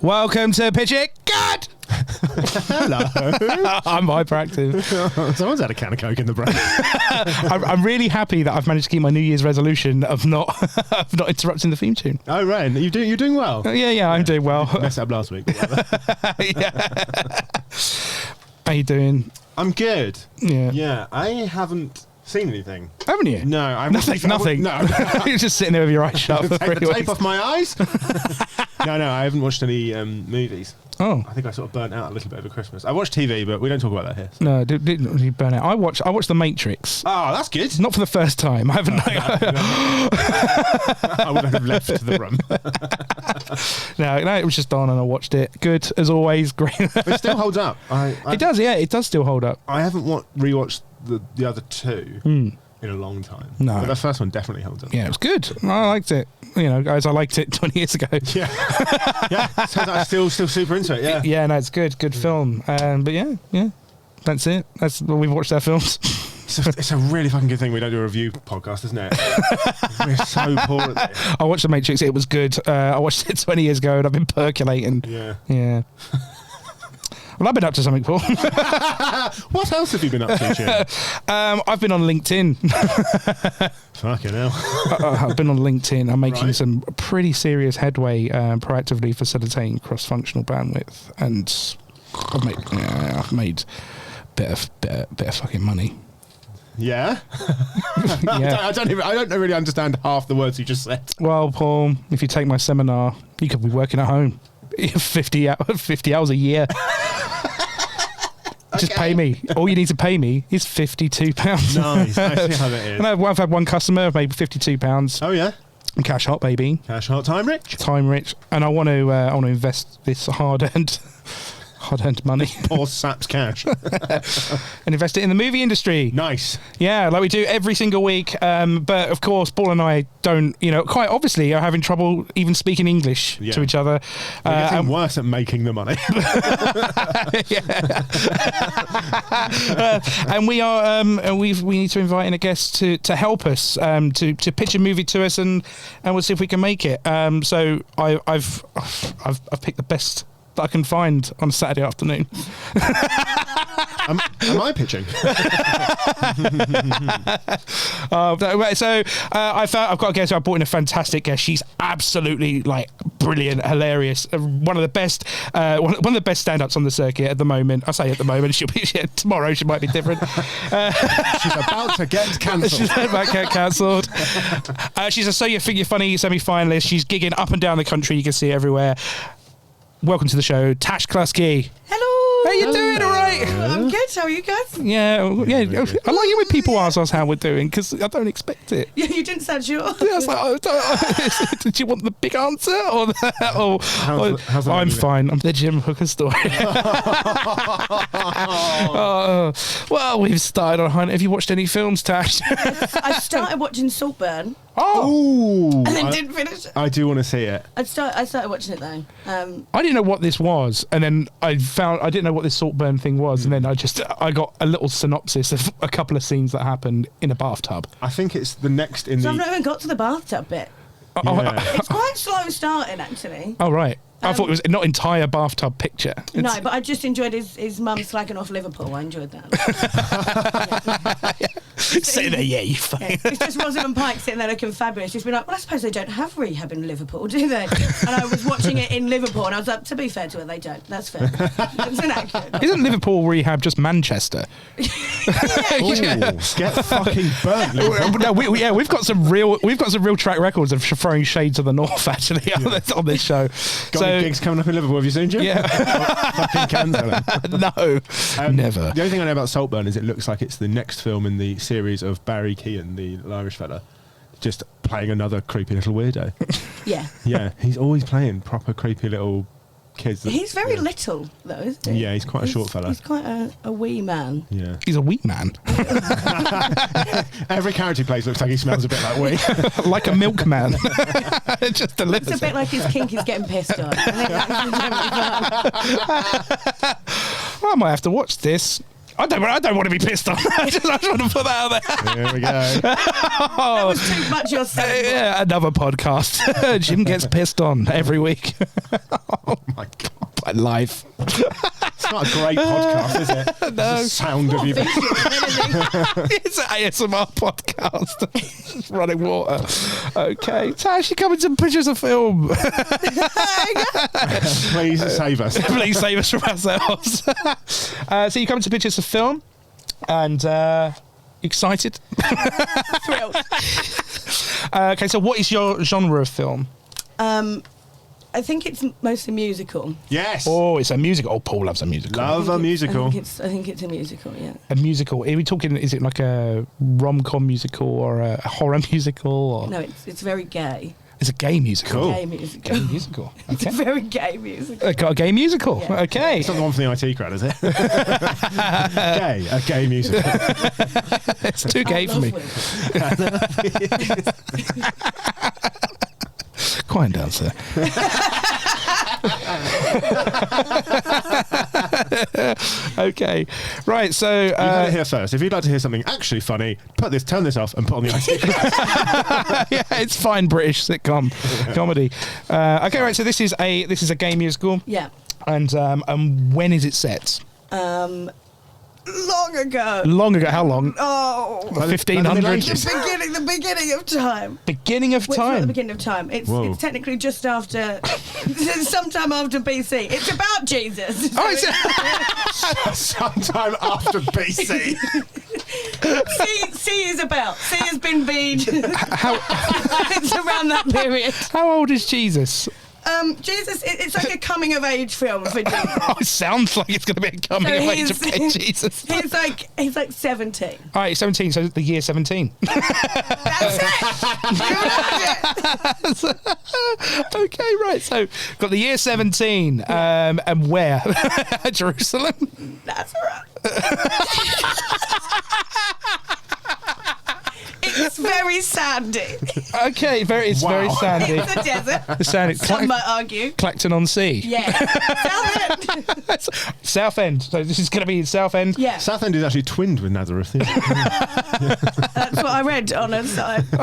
Welcome to Pitch It Good! Hello. I'm hyperactive. Someone's had a can of Coke in the brain. I'm really happy that I've managed to keep my New Year's resolution of not interrupting the theme tune. Oh, right. You're doing well. Yeah, I'm doing well. Messed up last week. Yeah. How you doing? I'm good. Yeah. Yeah, I haven't seen anything. Haven't you? No, I Nothing. No. You're just sitting there with your eyes shut. Take the tape off my eyes. No, I haven't watched any movies. Oh. I think I sort of burnt out a little bit over Christmas. I watched TV, but we don't talk about that here. So. No, didn't really burn out. I watched The Matrix. Oh, that's good. Not for the first time. I haven't. I would have left the room. No, it was just on and I watched it. Good, as always. Great. It still holds up. It does, yeah. It does still hold up. I haven't rewatched the other two in a long time. No. But the first one definitely holds up. Yeah, it was good. I liked it. You know, guys, I liked it 20 years ago. Yeah. Yeah. So I'm still super into it, yeah. Yeah, no, it's good. Good film. But yeah. That's it. We've watched our films. It's a really fucking good thing we don't do a review podcast, isn't it? We're so poor at this. I watched The Matrix. It was good. I watched it 20 years ago and I've been percolating. Yeah. Well, I've been up to something, Paul. What else have you been up to, Jim? I've been on LinkedIn. Fucking hell. I've been on LinkedIn. I'm making some pretty serious headway proactively facilitating cross-functional bandwidth, and I've made a bit of fucking money. Yeah? Yeah. I don't really understand half the words you just said. Well, Paul, if you take my seminar, you could be working at home 50 hours a year. Just pay me. All you need to pay me is £52. Nice. I see how that is. And I've had one customer, I've made £52. Oh, yeah? I'm cash hot, baby. Cash hot, time rich. Time rich. And I want to invest this hard-earned money. Poor sap's cash. And invest it in the movie industry. Nice. Yeah, like we do every single week. But of course, Paul and I don't, quite obviously are having trouble even speaking English to each other. We're getting worse at making the money. And we are, we need to invite in a guest to help us, to pitch a movie to us, and we'll see if we can make it. So I've picked the best that I can find on a Saturday afternoon. Am I pitching? I've got a guest. I brought in a fantastic guest. She's absolutely brilliant, hilarious. One of the best stand-ups on the circuit at the moment. I say at the moment. She'll be tomorrow. She might be different. She's about to get cancelled. She's a So You Think You're Funny semi-finalist. She's gigging up and down the country. You can see her everywhere. Welcome to the show, Tasha Cluskey. Hello. How you doing? All right? I'm good. How are you guys? Yeah. I like it when people ask us how we're doing because I don't expect it. Yeah, you didn't sound sure. Yeah, I was like, did you want the big answer How's I'm fine. I'm the Jim Hooker story. Well, we've started on hunt. Have you watched any films, Tash? I started watching Saltburn. Oh. And then didn't finish it. I do want to see it. I started watching it though. I didn't know what this was, and then I didn't know what this Saltburn thing was, and then I got a little synopsis of a couple of scenes that happened in a bathtub. I think it's the next I've not even got to the bathtub bit. It's quite slow starting actually. Oh right. I thought it was not entire bathtub picture. No, but I just enjoyed his mum slagging off Liverpool. I enjoyed that. Sitting there, you fucking. It's just Rosamund Pike sitting there looking fabulous. Just been like, well, I suppose they don't have rehab in Liverpool, do they? And I was watching it in Liverpool, and I was like, to be fair to her, they don't. That's fair. That's inaccurate. Isn't Liverpool rehab just Manchester? Get fucking burnt. No, we've got some real track records of throwing shades of the north actually on this show. Got any gigs coming up in Liverpool? Have you seen, Jim? Yeah. Fucking cancel it. No, never. The only thing I know about Saltburn is it looks like it's the next film in the series of Barry Keoghan, the Irish fella, just playing another creepy little weirdo. Yeah. Yeah, he's always playing proper creepy little kids. He's very little, though, isn't he? Yeah, he's quite a short fella. He's quite a wee man. Yeah. He's a wee man. Every character he plays looks like he smells a bit like wee. Like a milkman. Just delivers. It's a bit like his kink is getting pissed on. I think that's I might have to watch this. I don't want to be pissed on. I just want to put that out there. There we go. That was too much yourself. Yeah, another podcast. Jim gets pissed on every week. Oh my God. My life. It's not a great podcast, is it? No. It's the sound of you. It's an ASMR podcast. Just running water. Okay. Tash, you coming to pictures of film. Please save us. Please save us from ourselves. So you come to pictures of film and excited? Thrilled. Okay, so what is your genre of film? I think it's mostly musical. Yes. Oh, it's a musical. Oh, Paul loves a musical. Love a musical. I think it's a musical, yeah. A musical. Are we talking, is it like a rom-com musical or a horror musical? Or? No, it's very gay. It's a gay musical. Cool. Gay musical. Gay musical. It's a Okay. very gay musical. Got a gay musical. Yeah. Okay. It's not the one from the IT crowd, is it? A gay musical. It's too gay for me. Quiet down, sir. Okay. Right, so... You heard it here first. If you'd like to hear something actually funny, turn this off and put on the IT crowd. yeah, it's fine British sitcom comedy. Okay, right, so this is a gay musical. Yeah. And when is it set? Long ago. Long ago. How long? Oh. 1500. The beginning of time. Beginning of Well, it's not the time. beginning of time. It's Whoa. technically just after, sometime after BC. It's about Jesus. Oh, it's Sometime after BC. C is about. C has been beat. how It's around that period. how old is Jesus? Jesus, it's like a coming of age film for Jesus. Oh, it sounds like it's going to be a coming of age of Jesus. He's like 17. All right, 17. So the year 17. That's it. You loved it. Okay, right. So got the year 17. And where? Jerusalem. That's right. It's very sandy. Okay, it's very sandy. It's a desert. It's sandy. Some might argue. Clacton on Sea. Yeah. Southend. Southend. So this is going to be in Southend. Yeah. Southend is actually twinned with Nazareth. Isn't it? That's what I read on a site. I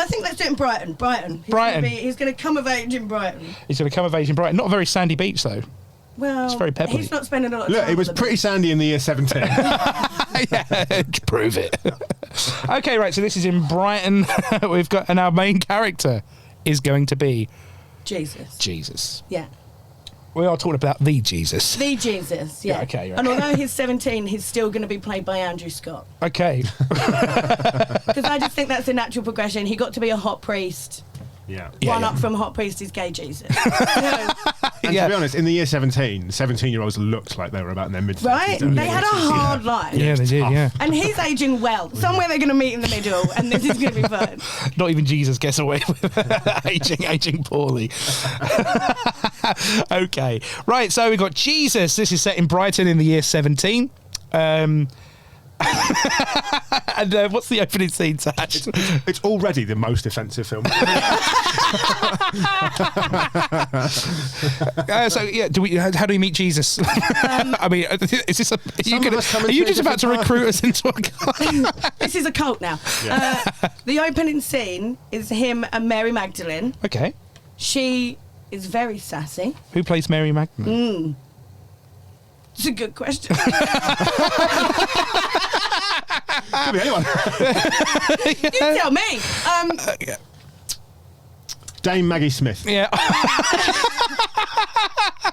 think let's do it in Brighton. Brighton. He's going to come of age in Brighton. He's going to come of age in Brighton. Not a very sandy beach though. Well, It's very pebbly. He's not spending a lot of Look, time. it was on the pretty sandy in the year 17. Yeah, prove it. Okay, right. So this is in Brighton. We've got, and our main character is going to be Jesus. Jesus. Yeah. We are talking about the Jesus. The Jesus, yeah. Yeah, okay, right. And although he's 17, he's still going to be played by Andrew Scott. Okay. Because I just think that's the natural progression. He got to be a hot priest. Yeah. One up from hot priest is gay Jesus. So, And Yeah. to be honest, in the year 17, 17-year-olds looked like they were about in their mid-30s. right? don't They had a hard life. Yeah, they did. Yeah. And he's aging well. Somewhere they're going to meet in the middle, and this is going to be fun. Not even Jesus gets away with aging poorly. Okay. Right. So we've got Jesus. This is set in Brighton in the year 17. And what's the opening scene, Tash? It's already the most offensive film. So yeah, how do we meet Jesus? I mean, is this are you just about to recruit us into a cult? This is a cult now. The opening scene is him and Mary Magdalene. Okay. She is very sassy. Who plays Mary Magdalene? It's a good question. Could be anyone. You tell me. Dame Maggie Smith. Yeah.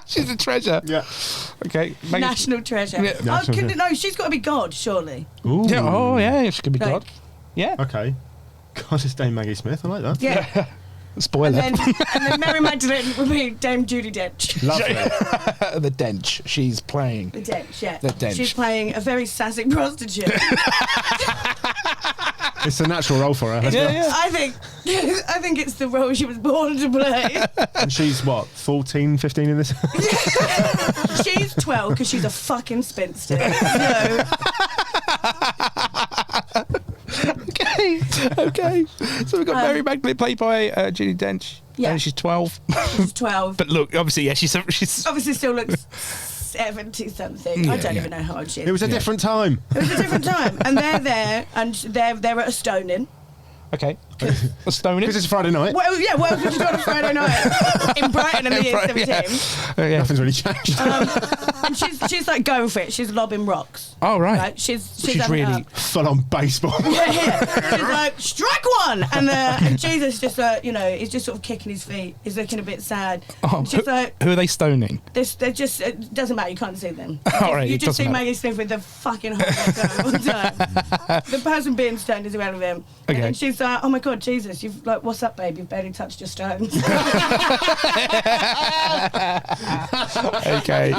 She's a treasure. Yeah. Okay. National treasure. Yeah. National treasure. No, she's got to be God, surely. Ooh. Yeah. Oh yeah. She could be Right. God. Yeah. Okay. God, it's Dame Maggie Smith. I like that. Yeah. Spoiler. And then Mary Magdalene would be Dame Judi Dench. Lovely. The Dench. She's playing. The Dench, yeah. The Dench. She's playing a very sassy prostitute. It's a natural role for her. Yeah, yeah. I think it's the role she was born to play. And she's what, 14, 15 in this? She's 12 because she's a fucking spinster. So, Okay. So we've got Mary Magdalene played by Judi Dench. Yeah. And she's 12. she's 12. But look, obviously, yeah, she's Obviously still looks 70-something. I don't even know how old she is. It was a different time. It was a different time. And they're there, and they're at a stoning. Okay. A stoning? Because it's Friday night. Well, yeah, what else would you do on a Friday night in Brighton in the year 17? Yeah. Nothing's really changed. And she's like going for it. She's lobbing rocks. Oh, right. She's really Full on baseball. Yeah. She's like, strike one! And Jesus just, he's just sort of kicking his feet. He's looking a bit sad. Oh, She's like, who are they stoning? they're just, it doesn't matter, you can't see them. All right, You it just doesn't see matter. Maggie Smith with the fucking whole thing all the time. The person being stoned is around with him. Okay. And then she's like, oh my God, Jesus, you've like, what's up, babe? You've barely touched your stones. Okay.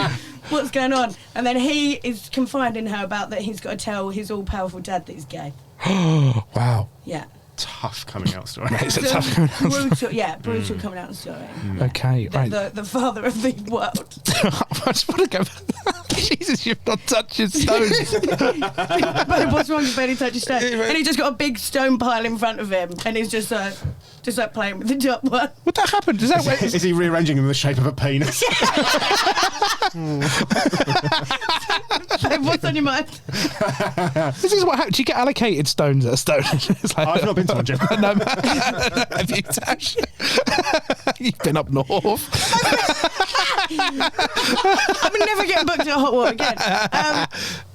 What's going on? And then he is confiding her about that he's got to tell his all-powerful dad that he's gay. Wow. Yeah. Tough coming out story. It's a tough coming out. Brutal coming out story. Okay, right. The father of the world. I just want to go. Jesus, you've not touched your stones. But what's wrong with barely touch your stone? And he just got a big stone pile in front of him, and he's just like playing with the top one. Would that happen? Does that? Is he rearranging them in the shape of a penis? So what's on your mind? This is what happens. You get allocated stones at a stone. It's like, I've not been to one, Jim. No, have you, Tash? You've been up north. I'm never getting booked at Hot Water again.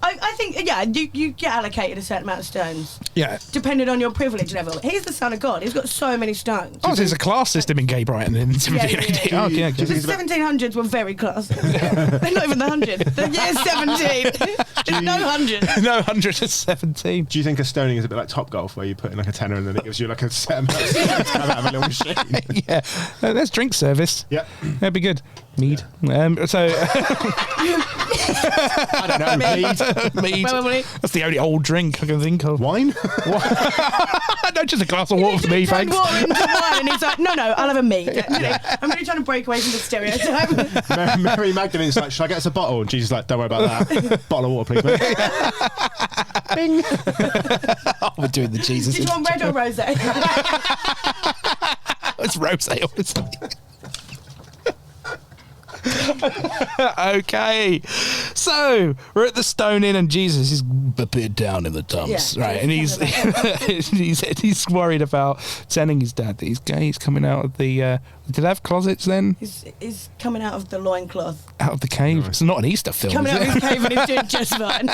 I think, yeah, you get allocated a certain amount of stones. Yeah. Depending on your privilege level. He's the son of God. He's got so many stones. Oh, so there's a class system in Gay Brighton in 1780. Yeah. Oh, yeah. The 1700s were very classy. They're not even the 100. The year 17. There's no 100. No, 117. Do you think a stoning is a bit like Top Golf, where you put in like a tenner and then it gives you like a set amount of stones to come out of a little machine? Yeah. There's drink service. Yeah. That'd be good. Mead. So. I don't know. Mead. Mead. Probably. That's the only old drink I can think of. Wine? No, just a glass of water for me, turned thanks. water into wine, and he's like, no, I'll have a mead. I'm really trying to break away from the stereotype. Mary Magdalene's like, should I get us a bottle? And Jesus like, don't worry about that. Bottle of water, please, mate. Bing. Oh, we're doing the Jesus. Do you want red or rosé? It's rosé, obviously. Okay, so we're at the stoning and Jesus is a bit down in the dumps, Yeah, right? And he's worried about telling his dad that he's gay. He's coming out of the did they have closets then? He's coming out of the loincloth. Out of the cave. It's not an Easter film, Coming is out of it? his cave and he's doing just fine.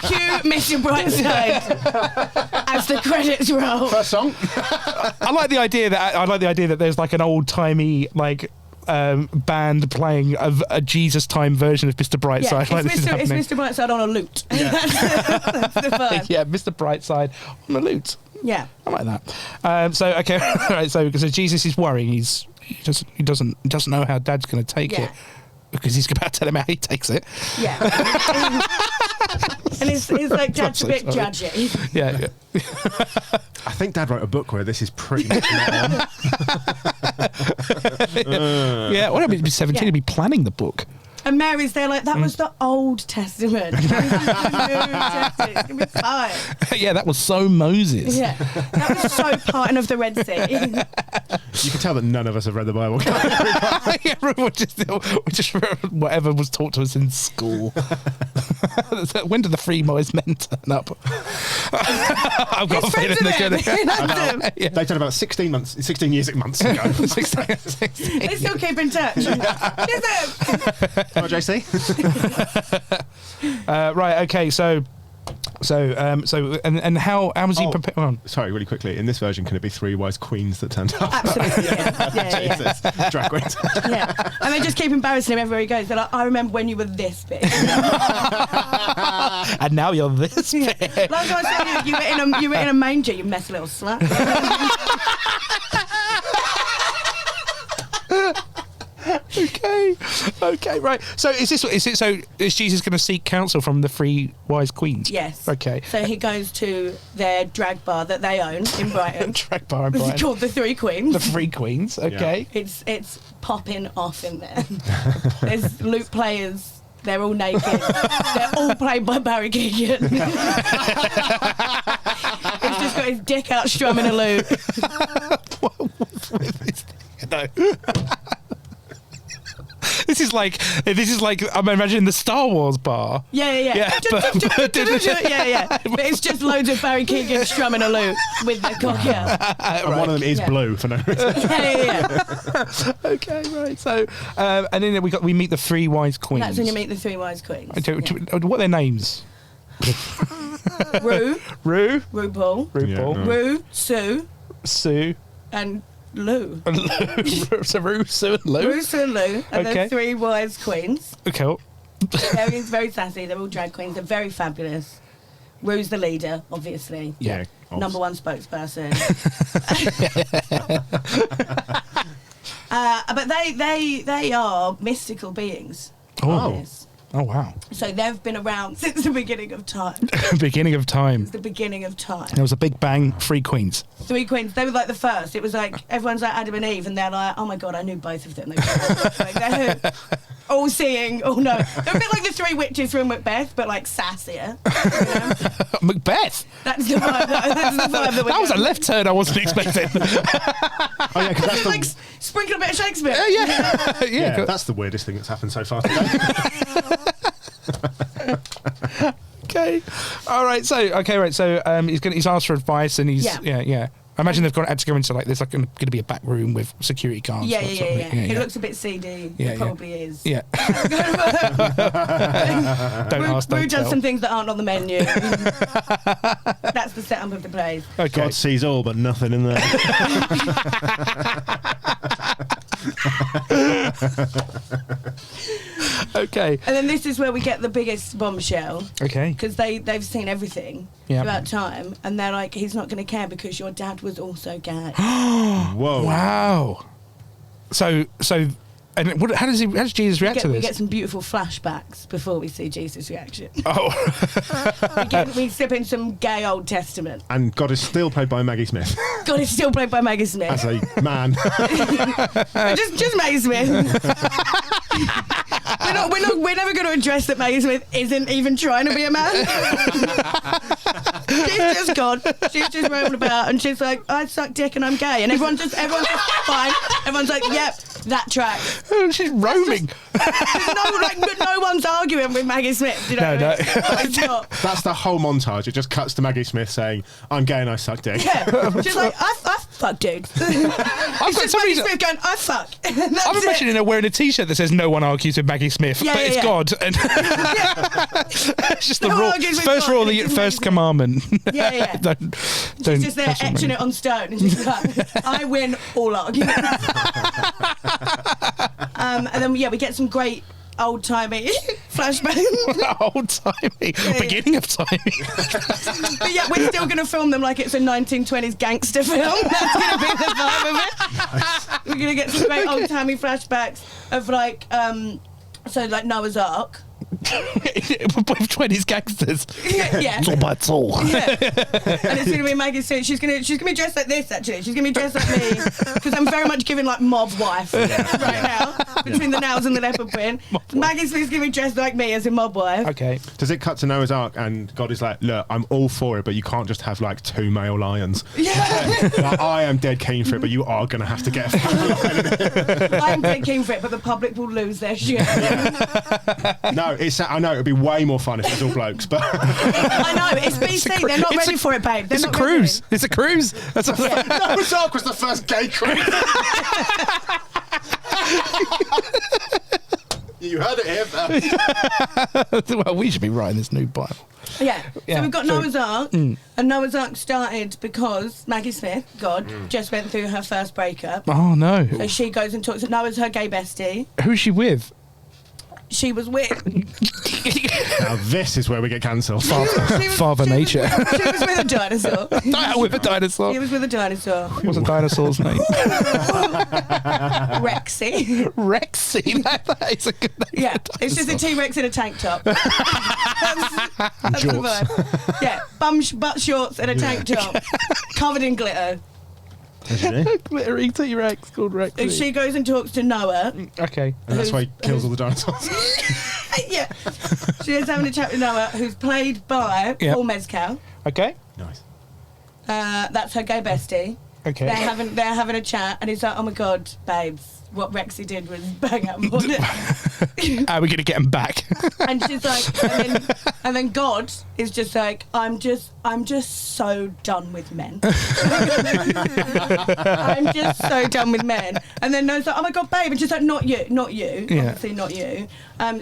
Cue Mr. Brightside as the credits roll. First song. I like the idea that there's like an old timey like band playing a Jesus time version of Mr. Brightside. Yeah, Like this is it's happening. Mr. Brightside on a lute. Yeah. That's the vibe. Yeah, Mr. Brightside on the lute. Yeah. I like that. So okay, all right. So Jesus is worrying. He doesn't know how Dad's going to take Yeah. it because he's about to tell him how he takes it. Yeah. And he's like, Dad's a bit I'm so sorry. judgy. Yeah. I think Dad wrote a book where this is pretty much not on. Yeah. Well, he'd be 17. Yeah. He'd be planning the book. And Mary's there like, that was the Old Testament. This is the New Testament. It's going to be fine. Yeah, that was so Moses. Yeah. That was so parting of the Red Sea. You can tell that none of us have read the Bible. Yeah, we're just whatever was taught to us in school. When did the three wise men turn up? I've got a feeling they're going to. to. They done about 16 years months ago. 16. They still keep in touch. Is it? Oh, JC? Right. Okay. So how was he Oh. prepared? On. Sorry, really quickly. In this version, can it be three wise queens that turned up? Absolutely. Yeah. Jesus. Drag queens. Yeah. And they just keep embarrassing him everywhere he goes. They're like, I remember when you were this big. And now you're this big. Last time I saw you were in a manger, you messy little slut. Okay, right. So is Jesus going to seek counsel from the three wise queens? Yes. Okay. So he goes to their drag bar that they own in Brighton. Drag bar in It's Brighton. called the Three Queens. The three queens. Okay. It's popping off in there. There's lute players. They're all naked. They're all played by Barry Keoghan. He's just got his dick out strumming a lute. No. this is like I'm imagining the Star Wars bar. Yeah. But it's just loads of Barry Keoghan strumming a lute with their cock out. And one of them is blue for no reason. Yeah. Okay, right. So, and then we meet the three wise queens. That's when you meet the three wise queens. What are their names? Rue, RuPaul, Rue, Sue, and Lou. So Rue, Sue, and Lou. Rue, Sue, and Lou are the three wise queens. Okay. Very, very sassy. They're all drag queens. They're very fabulous. Rue's the leader, obviously. Yeah. Number one spokesperson. But they are mystical beings. Oh, wow. So they've been around since the beginning of time. Beginning of time. It's the beginning of time. There was a big bang, three queens. Three queens. They were like the first. It was like everyone's like Adam and Eve, and they're like, oh my God, I knew both of them. They're all seeing, all knowing. They're a bit like the three witches from Macbeth, but like sassier. You know? Macbeth? That's the vibe. That was a left turn I wasn't expecting. It's like sprinkle a bit of Shakespeare. Yeah, that's the weirdest thing that's happened so far today. Okay. All right. So he's asked for advice, and he's I imagine they've had to go into like there's like going to be a back room with security guards. Yeah. It looks a bit seedy. It probably is. Yeah. Don't ask. Don't Rue tell. does some things that aren't on the menu. That's the setup of the place. Okay. God sees all, but nothing in there. Okay. And then this is where we get the biggest bombshell. Okay. Because they've seen everything throughout time, and they're like, he's not going to care because your dad was also gay. Whoa! Wow. So, and how does Jesus react to this? We get some beautiful flashbacks before we see Jesus' reaction. Oh. we slip in some gay Old Testament. And God is still played by Maggie Smith. God is still played by Maggie Smith. As a man. just Maggie Smith. We're never going to address that Maggie Smith isn't even trying to be a man. She's just God. She's just roaming about, and she's like, I suck dick and I'm gay, and everyone's just fine. Everyone's like, yep, that track. She's roaming. No one's arguing with Maggie Smith. You know No. It's not. That's the whole montage. It just cuts to Maggie Smith saying, I'm gay and I suck dick. Yeah. She's like, I fuck, dude. It's just Maggie Smith going, I fuck. I'm imagining her wearing a T-shirt that says "No one argues with Maggie Smith," but it's God, and it's just the rule. First rule, the first commandment. Yeah. Don't. She's just there etching it on stone, and she's like, I win all arguments. And then we get some great old-timey flashbacks. Old-timey. Beginning of timey. But yeah, we're still going to film them like it's a 1920s gangster film. That's going to be the vibe of it. We're going to get some great old-timey flashbacks of like Noah's Ark. With 20s gangsters. Yeah. It's all by it's all. Yeah. And it's going to be Maggie Smith. She's going to be dressed like this, actually. She's going to be dressed like me. Because I'm very much giving like mob wife now. Between the nails and the leopard print. Maggie Smith's going to be dressed like me as a mob wife. Okay. Does it cut to Noah's Ark and God is like, look, I'm all for it, but you can't just have like 2 male lions. Yeah. Like, I am dead keen for it, but you are going to have to get a female lion. I am dead keen for it, but the public will lose their shit. No, I know, it'd be way more fun if it's all blokes, but... I know, it's BC, they're not ready for it, babe. It's a cruise. It's a cruise. That's Noah's Ark was the first gay cruise. You heard it here first. Well, we should be writing this new Bible. Yeah. So we've got Noah's Ark, and Noah's Ark started because Maggie Smith, God, just went through her first breakup. Oh, no. So she goes and talks to Noah's her gay bestie. Who's she with? She was with... Now this is where we get cancelled. Father Nature. She was with a dinosaur. With a dinosaur. She was with a dinosaur. What's a dinosaur's name? Rexy. Rexy. That is a good name. Yeah, it's just a T-Rex in a tank top. That's the vibe. Yeah, butt shorts and a tank top, covered in glitter. Glittery T-Rex called Rexy. And she goes and talks to Noah. Okay. And that's why he kills all the dinosaurs. Yeah. She is having a chat with Noah, who's played by Paul Mescal. Okay. Nice. That's her gay bestie. Okay. They're having a chat, and he's like, "Oh my god, babes, what Rexy did was bang out more than." How are we gonna get him back? And she's like, and then God is just like, I'm just so done with men. I'm just so done with men. And then Noah's like, oh my god, babe, and she's like, not you, obviously not you.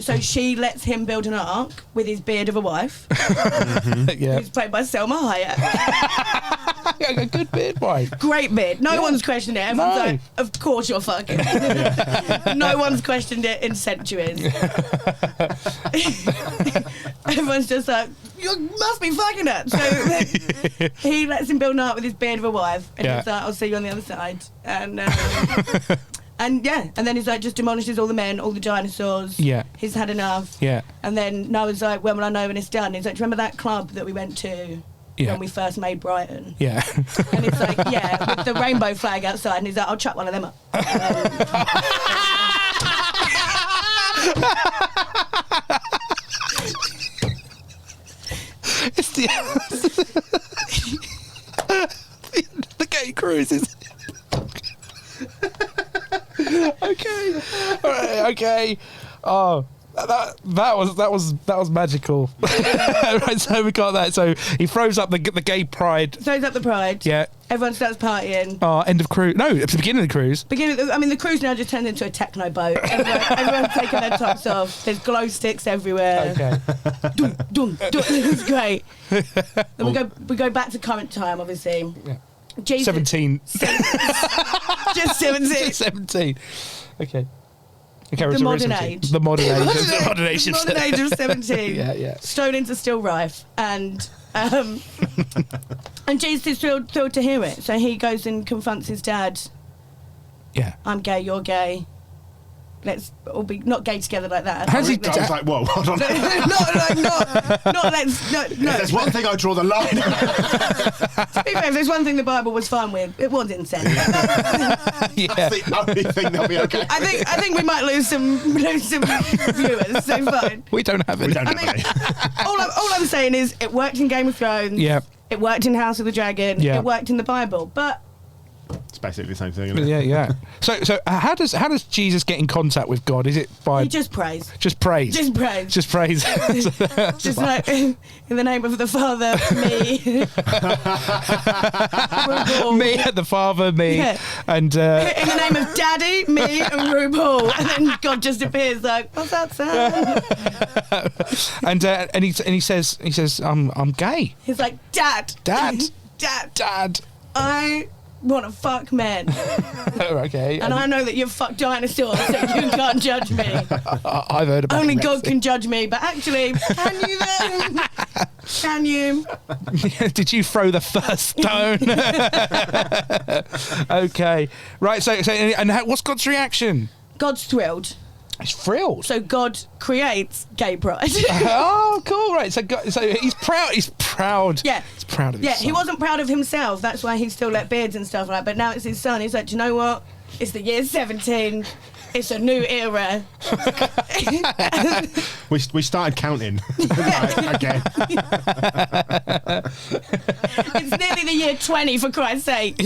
So she lets him build an ark with his beard of a wife, who's played by Selma Hayek. Yeah, a good beard wife. Great beard. No one's questioned it. Everyone's like, of course you're fucking. No one's questioned it in centuries. Everyone's just like, you must be fucking it. So he lets him build an ark with his beard of a wife, and he's like, I'll see you on the other side. And and then he's like, just demolishes all the men, all the dinosaurs. Yeah, he's had enough. Yeah. And then Noah's like, when will I know when it's done? He's like, do you remember that club that we went to when we first made Brighton? Yeah. And it's like, with the rainbow flag outside, and he's like, I'll chuck one of them up. It's the gay cruises. Okay. All right. Okay. Oh, that was magical. Right. So we got that. So he throws up the gay pride. Throws up the pride. Yeah. Everyone starts partying. Oh, end of cruise. No, it's the beginning of the cruise. The cruise now just turned into a techno boat. Everyone's taking their tops off. There's glow sticks everywhere. Okay. Dun, dun, dun. It's great. Then we go back to current time, obviously. Yeah. Jesus. 17. Just 17. Just 17. Okay. The modern age. The modern age. The modern age. The modern age of 17. Yeah. Stonings are still rife, and Jesus is thrilled to hear it. So he goes and confronts his dad. Yeah. I'm gay. You're gay. Let's all be not gay together like that. I was like, whoa, hold on. There's one thing I draw the line. To be fair, if there's one thing the Bible was fine with, it was incest. That's the only thing that'll be okay. I think we might lose some viewers. So fine. We don't have any. All I'm saying is it worked in Game of Thrones. Yeah. It worked in House of the Dragon. Yeah. It worked in the Bible, but. It's basically the same thing, isn't it? Yeah. So how does Jesus get in contact with God? Is it by he just prays? Just prays. Just prays. Just prays. Just like in the name of the Father, me, me, the Father, me, and in the name of Daddy, me, and RuPaul, and then God just appears like, what's that sound? and he says I'm gay. He's like, Dad. I want to fuck men. Okay. And I know that you've fucked dinosaurs, so you can't judge me. I've heard about only God can judge me, but actually, can you then? Can you? Did you throw the first stone? Okay. Right, so what's God's reaction? God's thrilled. He's thrilled. So God creates gay pride. Oh, cool! Right, so he's proud. He's proud. Yeah, he's proud of his son. He wasn't proud of himself. That's why he still let beards and stuff like that. But now it's his son. He's like, do you know what? It's the year 17. It's a new era. we started counting again. It's nearly the year 20, for Christ's sake.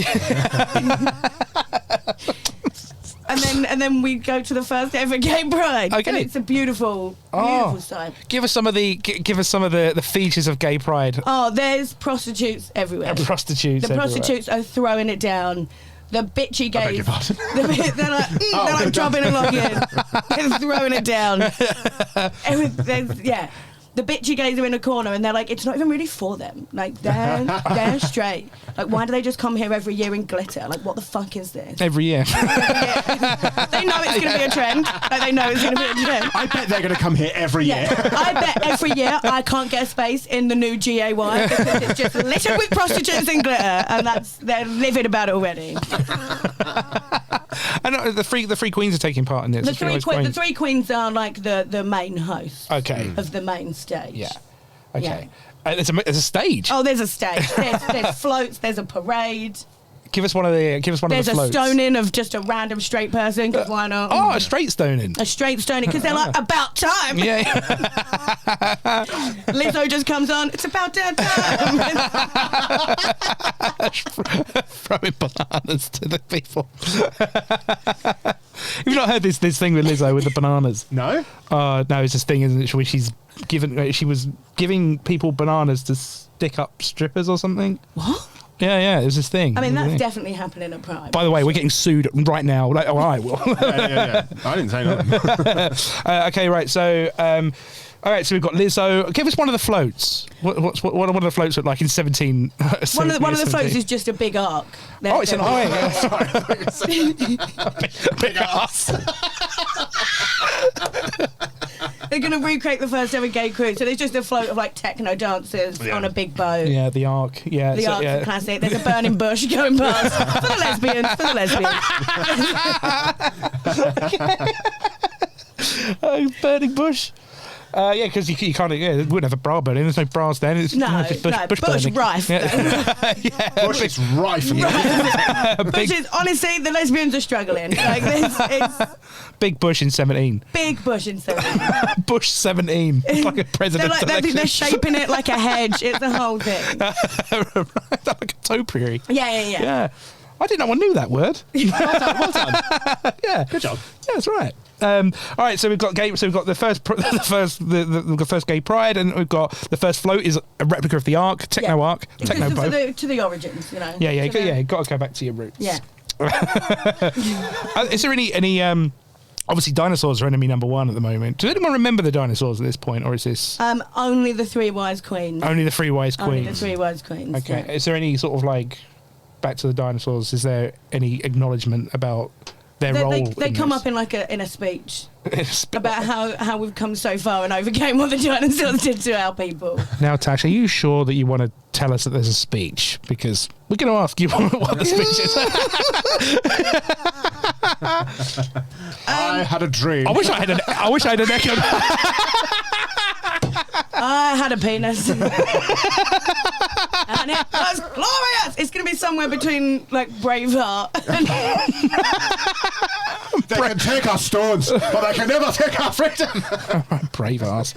And then we go to the first ever gay pride. Okay. And it's a beautiful sight. Give us some of the features of gay pride. Oh, there's prostitutes everywhere. Prostitutes are throwing it down. The bitchy gays. They're like dropping and locking. They're throwing it down. The bitchy gays are in a corner and they're like, it's not even really for them. Like, they're straight. Like, why do they just come here every year in glitter? Like, what the fuck is this? Every year. They know it's going to be a trend. Like, they know it's going to be a trend. I bet they're going to come here every year. I bet every year I can't get a space in the new GAY because it's just littered with prostitutes and glitter, and they're livid about it already. And the three queens are taking part in this. The three queens are like the main hosts. Okay. Of the main stage. Yeah. Okay. Yeah. There's a stage. Oh, there's a stage. There's floats. There's a parade. Give us one of the floats. There's a stoning of just a random straight person. Because why not? Oh, a straight stoning. A straight stoning because they're like, about time. Yeah. Lizzo just comes on. It's about damn time. throwing bananas to the people. Have you not heard this thing with Lizzo with the bananas? No? No, it's this thing, isn't it, where she was giving people bananas to stick up strippers or something. What? Yeah, it was this thing. I mean, that's definitely happening at Pride. By the way, we're getting sued right now. Like, I will. Yeah. I didn't say nothing. Okay, right. So, all right. So we've got Lizzo. Give us one of the floats. What one of the floats look like in 17? One of the floats is just a big arc. It's an arc. Big ass. They're going to recreate the first ever gay cruise. So there's just a float of like techno dancers on a big boat. Yeah, the arc. Yeah, the arc's a classic. There's a burning bush going past for the lesbians. Burning bush. Yeah, because you can't. Yeah, it wouldn't have a bra burning. There's no bras then. It's just bush burning. Rife. Yeah. Bush is rife. Bush is, honestly, the lesbians are struggling. Like this, it's big bush in 17. Big bush in 17. Bush 17. It's like a president's election. They're shaping it like a hedge. It's the whole thing. Like a topiary. Yeah. I didn't know I knew that word. Well done. Yeah, Good job. Yeah, that's right. All right, so we've got gay. So we've got the first gay pride, and we've got the first float is a replica of the arc, techno arc, techno boat. To the origins, you know. Yeah. Got to go back to your roots. Yeah. Is there any? Obviously, dinosaurs are enemy number one at the moment. Does anyone remember the dinosaurs at this point, or is this only the three wise queens? Only the three wise queens. Only the three wise queens. Okay. Yeah. Is there any sort of like back to the dinosaurs? Is there any acknowledgement about their role? They come up in a speech about how we've come so far and overcame what the dinosaurs did to our people. Now, Tash, are you sure that you want to tell us that there's a speech? Because we're going to ask you what the speech is. I had a dream. I wish I had an echo. I had a penis. And it was glorious. It's going to be somewhere between like Braveheart and They can take our stones, but they can never take our freedom. Brave ass.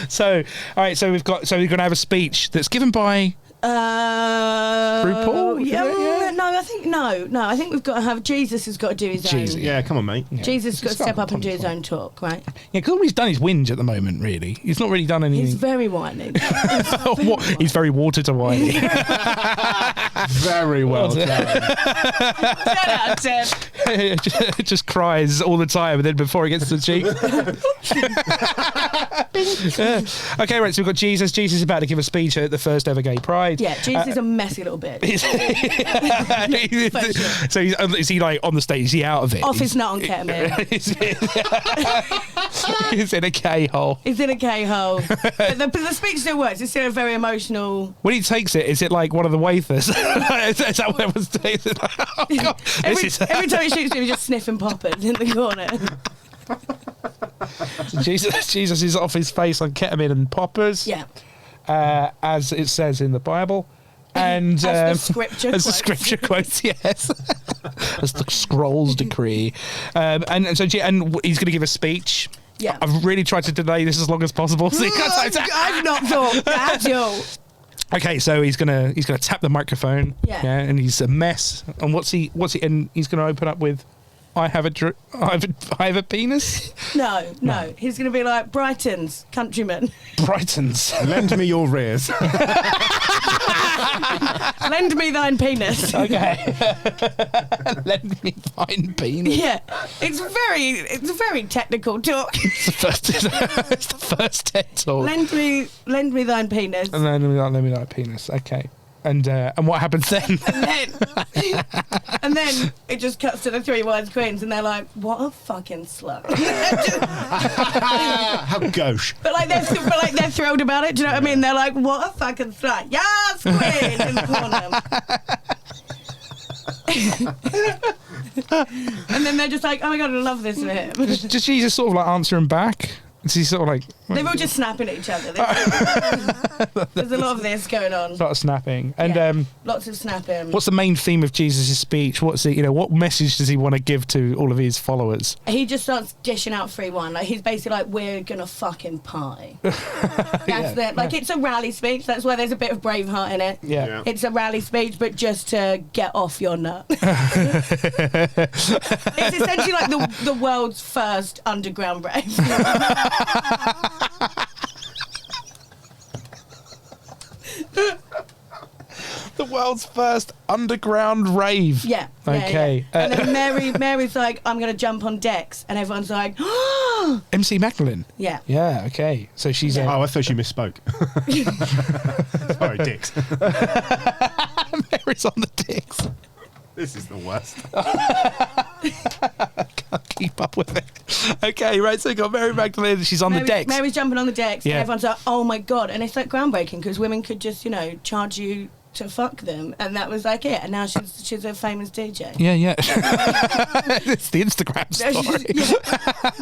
So, all right. So we're going to have a speech that's given by RuPaul. Yeah. No, I think no. I think we've got to have Jesus has got to do his own. Yeah, come on, mate. Yeah. Jesus has got to step up and do his own talk, right? Yeah, because all he's done is whinge at the moment. Really, he's not really done anything. He's very whiny. He's very water to whiny. Very well done. 10 out of 10. Just cries all the time, and then before he gets to the cheek. Yeah. Okay, right. So we've got Jesus. Jesus is about to give a speech at the first ever gay pride. Yeah, Jesus is a messy little bitch. So is he like on the stage? Is he out of it? Off his nut on ketamine. He's in a K-hole. He's in a K-hole. But the speech still works. It's still a very emotional. When he takes it, is it like one of the wafers? Is that what it was? Oh, God. Every time he shoots him, he's just sniffing poppers in the corner. Jesus is off his face on ketamine and poppers. Yeah. As it says in the Bible. And as the scripture quotes, yes. As the scrolls decree. And so he's going to give a speech. Yeah. I've really tried to delay this as long as possible. So I've not thought that at all. Okay, so he's gonna tap the microphone. Yeah. And he's a mess. And what's he? And he's gonna open up with, I have a penis. No. He's going to be like Brighton's countrymen. Brighton's. Lend me your rears. Lend me thine penis. Okay. Lend me thine penis. Yeah, it's a very technical talk. It's the first TED talk. Lend me thine penis. And then lend me thine penis. Okay. And what happens then? And then it just cuts to the three wise queens, and they're like, "What a fucking slut!" How gauche. But they're thrilled about it. Do you know what I mean? They're like, "What a fucking slut!" Yes, queen in the corner. And then they're just like, "Oh my god, I love this for him." Does Jesus sort of like answer him back? She's sort of like... They're all just snapping at each other. There's a lot of this going on. A lot of snapping. And lots of snapping. what's the main theme of Jesus' speech? What's it? What message does he want to give to all of his followers? He just starts dishing out free wine. Like, he's basically like, we're gonna fucking party. That's it. Like, it's a rally speech. That's why there's a bit of Braveheart in it. Yeah. It's a rally speech, but just to get off your nut. It's essentially like the world's first underground rave. The world's first underground rave. Yeah. Okay. Yeah. And then Mary's like, I'm going to jump on decks. And everyone's like, MC Magdalene. Yeah. Yeah, okay. So she's... Oh, I thought she misspoke. Sorry, dicks. Mary's on the dicks. This is the worst. Can't keep up with it. Okay, right, so we've got Mary Magdalene. She's on the decks. Mary's jumping on the decks. Yeah. And everyone's like, oh my God. And it's like groundbreaking because women could just, charge you to fuck them. And that was like it. And now she's a famous DJ. Yeah. It's the Instagram story.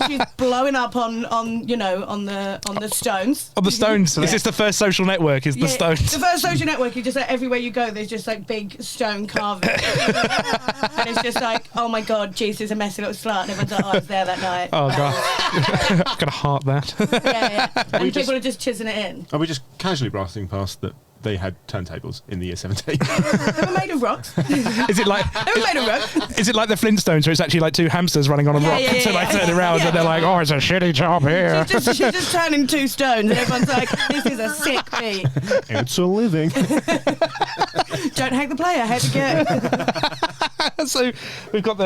She's blowing up on the Stones. On the Stones. Is this the first social network? Is the Stones? The first social network, you just like everywhere you go, there's just like big stone carvings. And it's just like, oh my God, Jesus is a messy little slut. And everyone's like, oh, I was there that night. Oh God. I'm gonna heart that. Yeah. And people are just chiseling it in. Are we just casually blasting past that they had turntables in the year 17? They were made of rocks. Is it like They were made of rocks. is it like the Flintstones where it's actually like two hamsters running on a rock until they turn around and they're like, oh, it's a shitty job here. She's just turning two stones and everyone's like, this is a sick beat. It's a living. Don't hate the player, hate the game. So we've got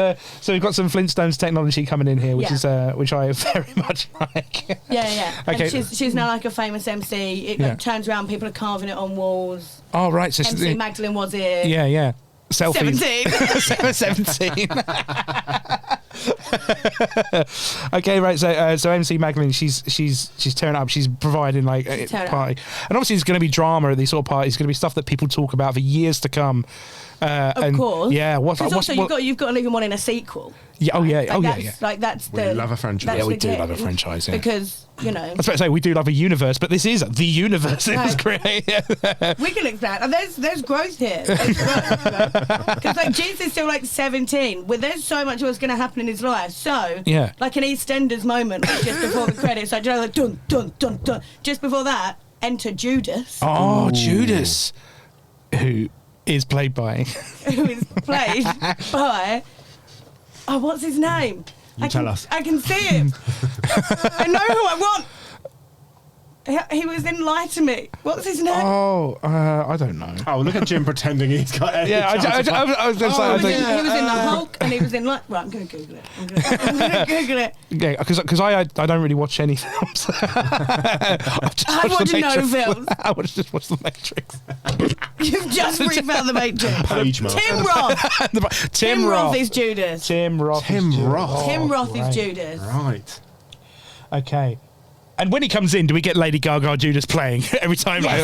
some Flintstones technology coming in here, which Yeah. is which I very much like. Yeah. Okay. And she's now like a famous MC. It like, turns around, people are carving it on walls. Oh right, so MC Magdalene was it. Yeah. Selfies. 17. Okay, right. So MC Magdalene, she's turning up. She's providing like a party, and obviously there's going to be drama at these sort of parties. It's going to be stuff that people talk about for years to come. Of course. Yeah. Because also you've got to leave one in a sequel. Yeah. Oh yeah. We love a franchise. Yeah, we do love a franchise. Yeah. Because I was about to say we do love a universe, but this is the universe it was created. We can expand. And there's growth here. Because like Jesus is still like 17. Well, there's so much what's going to happen in his life. So like an EastEnders moment just before the credits, like dun dun dun dun. Just before that, enter Judas. Oh, ooh. Judas, who is played by what's his name? Tell us. I can see him. I know who I want. He was in Lie to Me. What's his name? Oh, I don't know. Oh, look at Jim pretending he's got. I was going to say. He was in The Hulk, and he was in Right, I'm going to Google it. I'm going to Google it. Yeah, because I don't really watch any films. I watch no films. I just watch The Matrix. You've just refound The Matrix. Page mark. Tim Roth. Tim Roth is Judas. Tim Roth is Judas. Right. Okay. And when he comes in, do we get Lady Gaga Judas playing every time? Yes.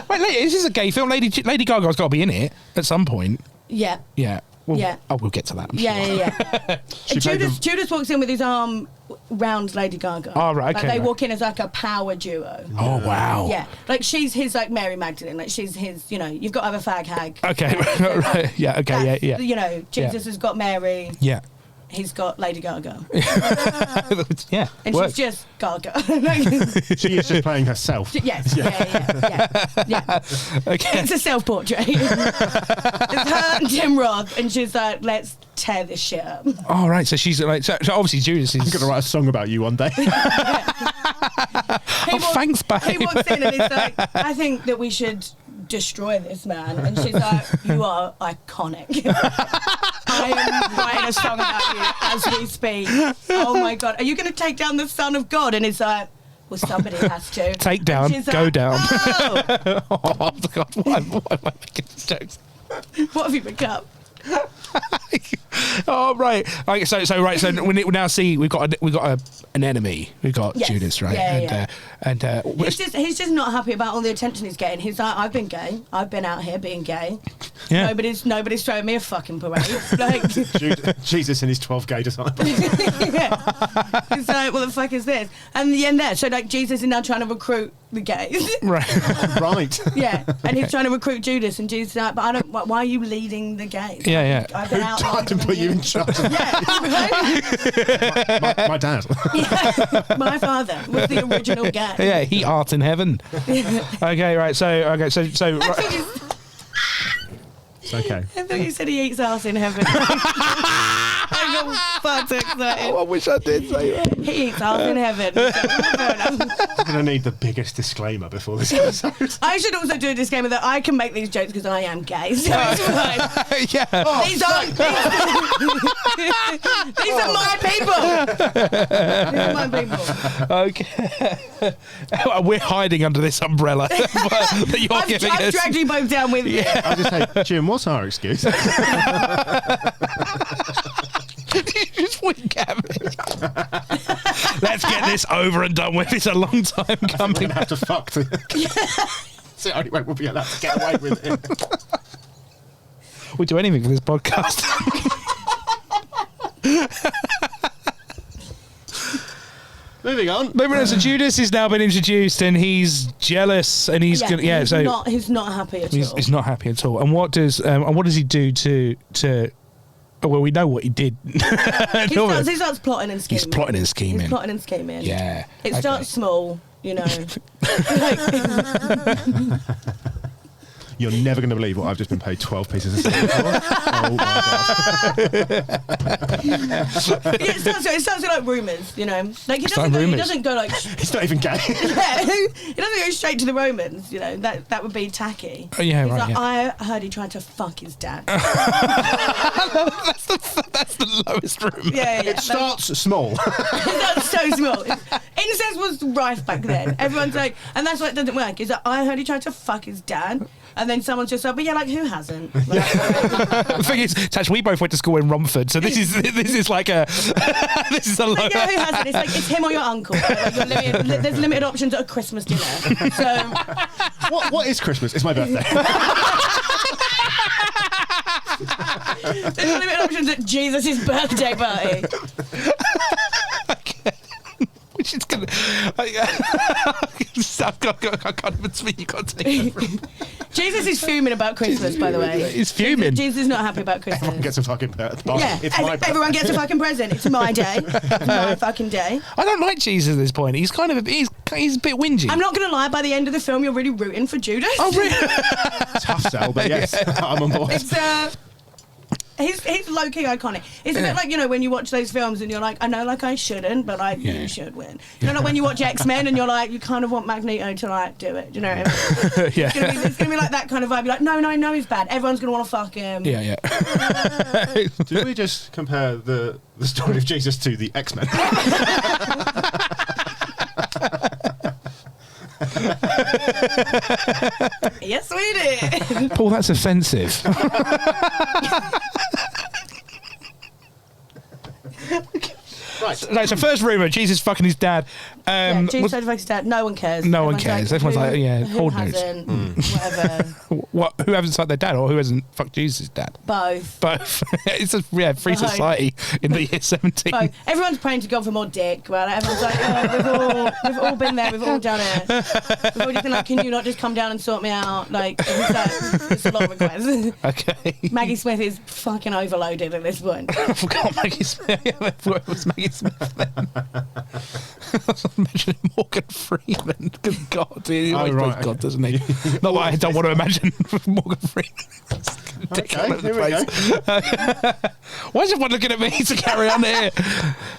Wait, this is a gay film. Lady Gaga's got to be in it at some point. Yeah. Yeah. Oh, we'll get to that. Yeah. Judas walks in with his arm round Lady Gaga. Oh, right, okay. Like they walk in as like a power duo. Oh, wow. Yeah. Like she's his like Mary Magdalene. Like she's his, you've got to have a fag hag. Okay. Right. Yeah, okay, yeah. Jesus has got Mary. Yeah. He's got Lady Gaga. Yeah. And works. she's just Gaga. She is just playing herself. Yes. Yeah. Okay. It's a self-portrait. It's her and Tim Roth, and she's like, let's tear this shit up. Oh, right. So she's like, so obviously Judas is. I'm going to write a song about you one day. Thanks, babe. He walks in and he's like, I think that we should destroy this man. And she's like, you are iconic. I am writing a song about you as we speak. Oh my God. Are you going to take down the Son of God? And he's like, well, somebody has to. Take down, go like, down. Oh. Oh, God. Why am I making these jokes? What have you become? Oh right. Okay, so we now see we've got an enemy. We've got Judas, right? Yeah, and he's just not happy about all the attention he's getting. He's like, I've been gay. I've been out here being gay. Yeah. Nobody's throwing me a fucking parade. Like Jesus and his 12 gay disciples. yeah. He's like, what the fuck is this? And the end there. So like Jesus is now trying to recruit the gays. right. Right. Yeah. And he's trying to recruit Judas, and Judas is like, but I don't. Why are you leading the gays? Yeah. I've been Who tried to put you in charge? Yeah. My dad. Yeah. My father was the original gay. Yeah, he art in heaven. Okay, right. So right. It's okay. I thought you said he eats ass in heaven. I got far too excited. I wish I did say that. He eats ass in heaven. I'm going to need the biggest disclaimer before this episode. I should also do a disclaimer that I can make these jokes because I am gay. So it's fine. Yeah. Oh, These are my people. These are my people. Okay. We're hiding under this umbrella that you're giving I've us. dragged you both down with me. I'll just say, Jim, what's our excuse? You just wink at me. Let's get this over and done with. It's a long time We're coming. going to have to fuck to... It's the only way we'll be allowed to get away with it. We'll do anything for this podcast. Moving on. So Judas has now been introduced, and he's jealous, and he's gonna, he's not happy at all. he's not happy at all. And what does he do to? Well, we know what he did. He starts plotting and scheming. He's plotting and scheming. He's plotting and scheming. Yeah. It starts small, you know. You're never going to believe what I've just been paid 12 pieces of silver for. Oh my god. It starts with like rumours, you know. Like he Starting doesn't rumours. he doesn't go like It's not even gay. yeah, he doesn't go straight to the Romans, you know. That would be tacky. Oh, yeah, He's right. like, Yeah. I heard he tried to fuck his dad. That's the lowest rumour. Yeah. It starts small. That's so small. Incest was rife back then. Everyone's like, and that's why it doesn't work. Is that I heard he tried to fuck his dad, and then someone's just like, but yeah, like who hasn't? Like, The thing is, Tash, we both went to school in Romford, so this is like a this is a like, yeah, who hasn't? It's like it's him or your uncle. Like, there's limited options at a Christmas dinner. So What is Christmas? It's my birthday. there's limited options at Jesus' birthday party. Which is gonna. I can't even speak. You can't take it from. Jesus is fuming about Christmas, by the way. He's fuming. Jesus is not happy about Christmas. Everyone gets a fucking birthday. Yeah, It's my birthday. everyone gets a fucking present. It's my day. It's my fucking day. I don't like Jesus at this point. He's kind of he's a bit whingy. I'm not going to lie, by the end of the film, you're really rooting for Judas. Oh really? Tough sell, but yes, I'm on board. It's, he's low-key iconic. It's a bit like, you know, when you watch those films and you're like, I know, like, I shouldn't, but, like, you should win. You know, like, when you watch X-Men and you're like, you kind of want Magneto to, like, do it. Do you know what I mean? Yeah. It's going to be like that kind of vibe. You're like, no, I know he's bad. Everyone's going to want to fuck him. Yeah. Did we just compare the story of Jesus to the X-Men? Yes, we did. Paul, that's offensive. Right, so first rumour, Jesus fucking his dad. Jesus said his dad. No one cares. No one cares. Everyone's like, yeah, who old news. hasn't, whatever. Who hasn't sucked their dad, or who hasn't fucked Jesus' dad? Both. Both. It's a free Both. society in the year 17. Both. Everyone's praying to God for more dick. Right? Everyone's like, we've all been there. We've all done it. We've all just been like, can you not just come down and sort me out? Like, it's a lot of requests. Okay. Maggie Smith is fucking overloaded at this point. I forgot Maggie Smith. Where was Maggie Smith then? I was imagining Morgan Freeman. Because God, he always right, plays God, doesn't he? Not that I don't want to imagine Morgan Freeman. Okay, here we go. Why is everyone looking at me to carry on here?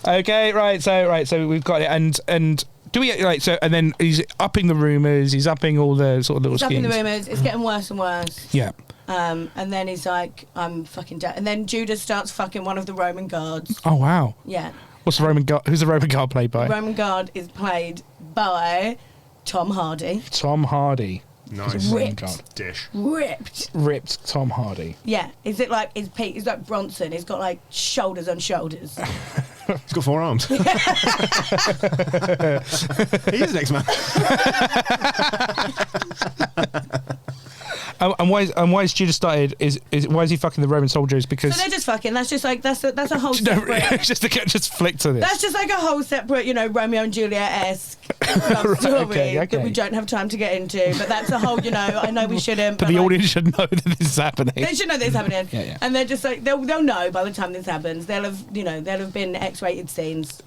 Okay, right. So we've got it, and do we so? And then he's upping the rumours. He's upping all the sort of little He's upping schemes. the rumours. It's getting worse and worse. Yeah. And then he's like, I'm fucking dead. And then Judas starts fucking one of the Roman guards. Oh wow. Yeah. What's the Roman guard? Who's the Roman guard played by? The Roman guard is played by Tom Hardy. Tom Hardy. Nice. Ripped. Dish. Ripped Tom Hardy. Yeah. Is it like is Pete? He's like Bronson. He's got like shoulders on shoulders. He's got 4 arms. He is an X-Man. And why is Judas started? Is why is he fucking the Roman soldiers? Because So they're just fucking. That's just like that's a whole no, separate. just flick to this. That's just like a whole separate, Romeo and Juliet-esque love story okay. that we don't have time to get into. But that's a whole, I know we shouldn't. but the audience should know that this is happening. They should know this is happening. Yeah. And they're just like they'll know by the time this happens. They'll have been X-rated scenes.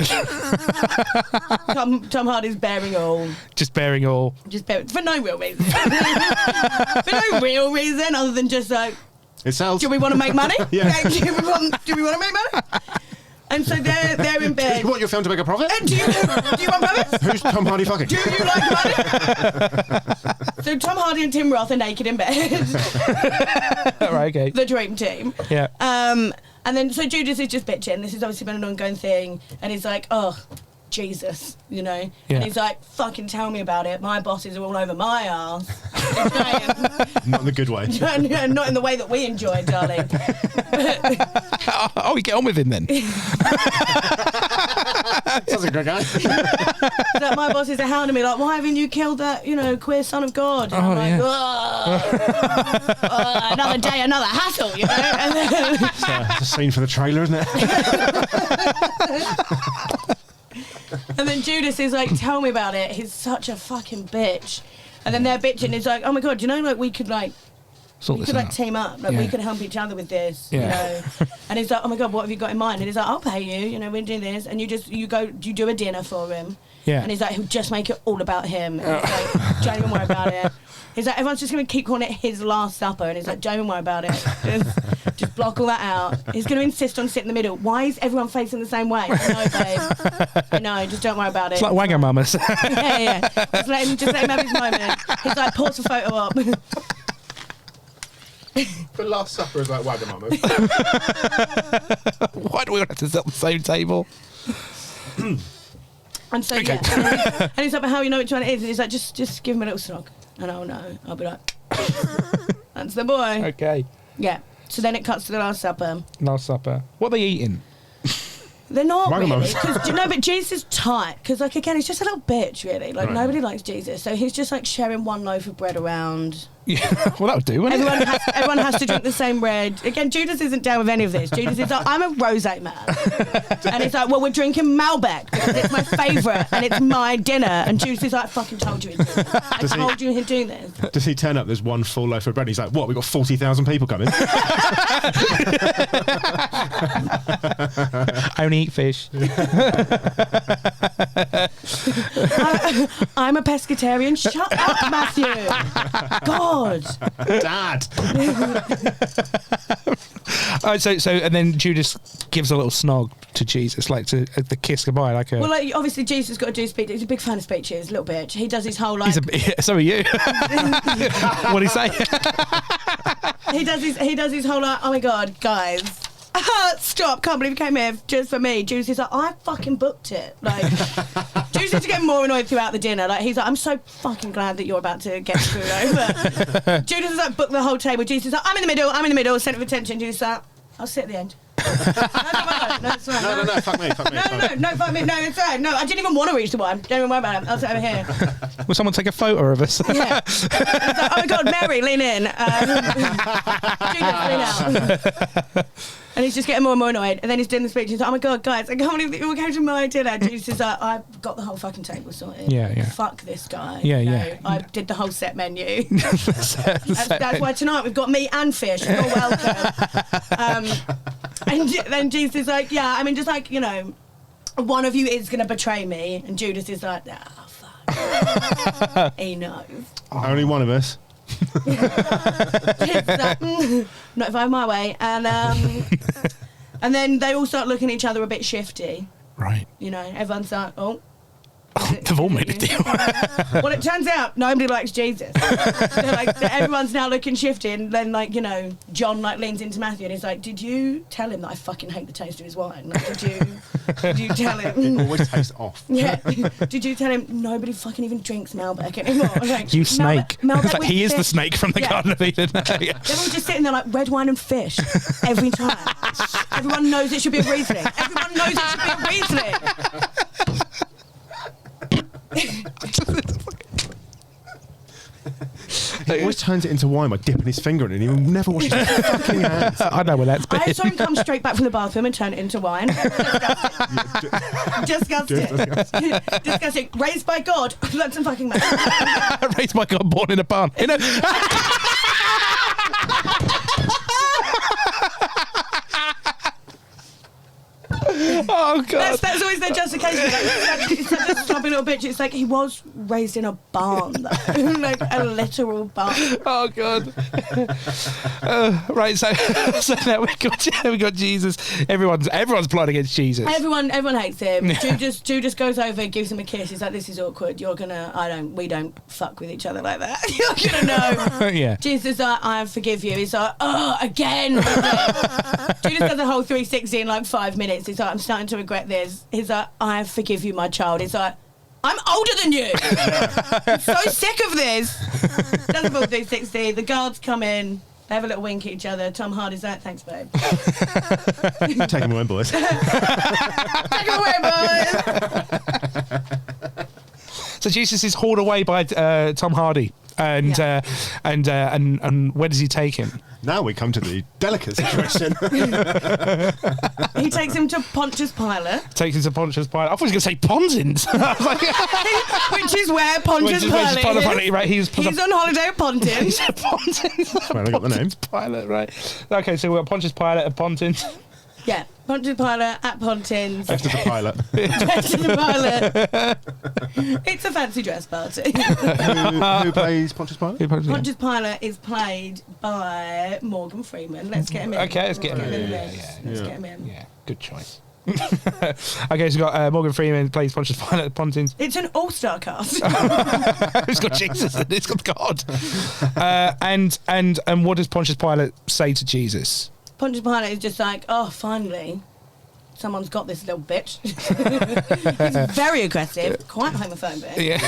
Tom Hardy's bearing all. Just bearing all. For no real reason. For no real reason other than just like. It sells. Do we want to make money? Yeah. Like, do we want to make money? And so they're in bed. You want your film to make a profit? Do you want profits? Who's Tom Hardy fucking? Do you like money? So Tom Hardy and Tim Roth are naked in bed. Right, okay. The dream team. Yeah. And then so Judas is just bitching. This has obviously been an ongoing thing, and he's like, oh, Jesus, Yeah. And he's like, fucking tell me about it. My bosses are all over my ass. Not in the good way. Not in the way that we enjoy, darling. Oh, you get on with him then. Sounds like a good guy. That my bosses are hounding me like, why haven't you killed that, queer son of God? And I'm like, another day, another hassle, And then, It's a scene for the trailer, isn't it? and then Judas is like, tell me about it. He's such a fucking bitch. And then they're bitching. It's like, oh my God, we could team up. Like, we could help each other with this, Yeah. And he's like, oh my God, what have you got in mind? And he's like, I'll pay you, we're doing this. And you do a dinner for him. Yeah. And he's like, he'll just make it all about him. And he's like, don't even worry about it. He's like, everyone's just going to keep calling it his last supper. And he's like, don't even worry about it. Just block all that out. He's going to insist on sitting in the middle. Why is everyone facing the same way? No, babe. No, just don't worry about it. It's like Wagamamas. Yeah. Just let him have his moment. He's like, pause the photo up. The Last Supper is like Wagamama's. Why do we all have to sit at the same table? And so, and he's like, but how you know which one it is? And he's like, just give him a little snog. And I'll know. I'll be like, that's the boy. Okay. Yeah. So then it cuts to the Last Supper. Last Supper. What are they eating? They're not Wagamama's. really. But Jesus is tight. Because, again, he's just a little bitch, really. Like, nobody likes Jesus. So he's just, sharing one loaf of bread around. Yeah. Well, that would do, wouldn't it? Everyone has to drink the same bread. Again, Judas isn't down with any of this. Judas is like, I'm a rosé man. And he's like, well, we're drinking Malbec because it's my favourite and it's my dinner. And Judas is like, I fucking told you he'd do this. I told you he'd do this. Does he turn up? There's one full loaf of bread. And he's like, what? We've got 40,000 people coming. I only eat fish. I'm a pescatarian. Shut up, Matthew. God. Dad. So and then Judas gives a little snog to Jesus, like to the kiss goodbye, like a. Well, obviously Jesus got to do speech. He's a big fan of speeches, little bitch. He does his whole so are you. What do you say? He does his whole oh my God, guys. Stop, can't believe you came here just for me. Judas is like, I fucking booked it. Like, Judas is getting more annoyed throughout the dinner. Like, he's like, I'm so fucking glad that you're about to get screwed over. Judas is like, book the whole table. Judas is like, I'm in the middle, centre of attention. Judas is like, I'll sit at the end. No, it's all right. No, fuck me. Fuck me. No, it's all right. No, I didn't even want to reach the one. Don't even worry about it. I'll sit over here. Will someone take a photo of us? Yeah. It's like, oh my God, Mary, lean in. Judas, lean out. And he's just getting more and more annoyed. And then he's doing the speech. He's like, oh my God, guys, I can't believe that you all came to my dinner. Judas is like, I've got the whole fucking table sorted. Yeah. Fuck this guy. Yeah. I did the whole set menu. That's why tonight we've got meat and fish. You're welcome. And then Jesus is like, yeah, I mean, just like, one of you is going to betray me. And Judas is like, fuck. He knows. Only one of us. It's like, not if I'm my way. And then they all start looking at each other a bit shifty. Right. Everyone's like, oh. They've all made a deal. Well, it turns out nobody likes Jesus. They're like, everyone's now looking shifty, and then, like, you know, John, like, leans into Matthew and he's like, did you tell him that I fucking hate the taste of his wine? Like, did you tell him? It always tastes off. Yeah. Did you tell him nobody fucking even drinks Malbec anymore? Like, You snake. Malbec It's like, with he is the fish. snake from the Yeah. Garden of Eden. Yeah. They're all just sitting there like red wine and fish every time. Everyone knows it should be a Riesling. Everyone knows it should be a Riesling. He always turns it into wine by dipping his finger in it, and he will never wash his fucking hands. I know where that's been. I saw him come straight back from the bathroom and turn it into wine. Disgusting. Disgusting. Raised by God. That's a fucking man. Raised by God, born in a barn. You know? Oh God! That's always their justification. It's such a stubborn little bitch. It's like he was raised in a barn, though. Like a literal barn. Oh God! Right, so now we got Jesus. Everyone's plotting against Jesus. Everyone hates him. Yeah. Judas goes over, gives him a kiss. He's like, "This is awkward. We don't fuck with each other like that. You're gonna know." Yeah. Jesus is like, "I forgive you." He's like, "Oh, again." Judas does the whole 360 in like 5 minutes. He's like, "I'm starting to regret this." He's like, "I forgive you, my child." He's like, "I'm older than you." I'm so sick of this. Does the full 360. The guards come in. They have a little wink at each other. Tom Hardy's like, "Thanks, babe." Take him away, boys. Take him away, boys. So Jesus is hauled away by Tom Hardy, and where does he take him? Now we come to the delicate situation. He takes him to Pontius Pilate. Takes him to Pontius Pilate. I thought he was going to say Pontins. I was like, Which is where Pontius Pilate is. Right, He's on holiday at Pontins. He's at Pontins. That's where I got the name. Pilate, right. Okay, so we've got Pontius Pilate at Pontins. Yeah, Pontius Pilate at Pontins. After the pilot. Dressed as a pilot. It's a fancy dress party. Who plays Pontius Pilate? Pontius Pilate is played by Morgan Freeman. Let's get him in. Okay, let's get him in. Let's get him in. Yeah, good choice. Okay, so we've got Morgan Freeman plays Pontius Pilate at Pontins. It's an all-star cast. It's got Jesus and it's got God. And what does Pontius Pilate say to Jesus? Pontius Pilate is just like, "Oh, finally, someone's got this little bitch." He's very aggressive, quite homophobic. Yeah.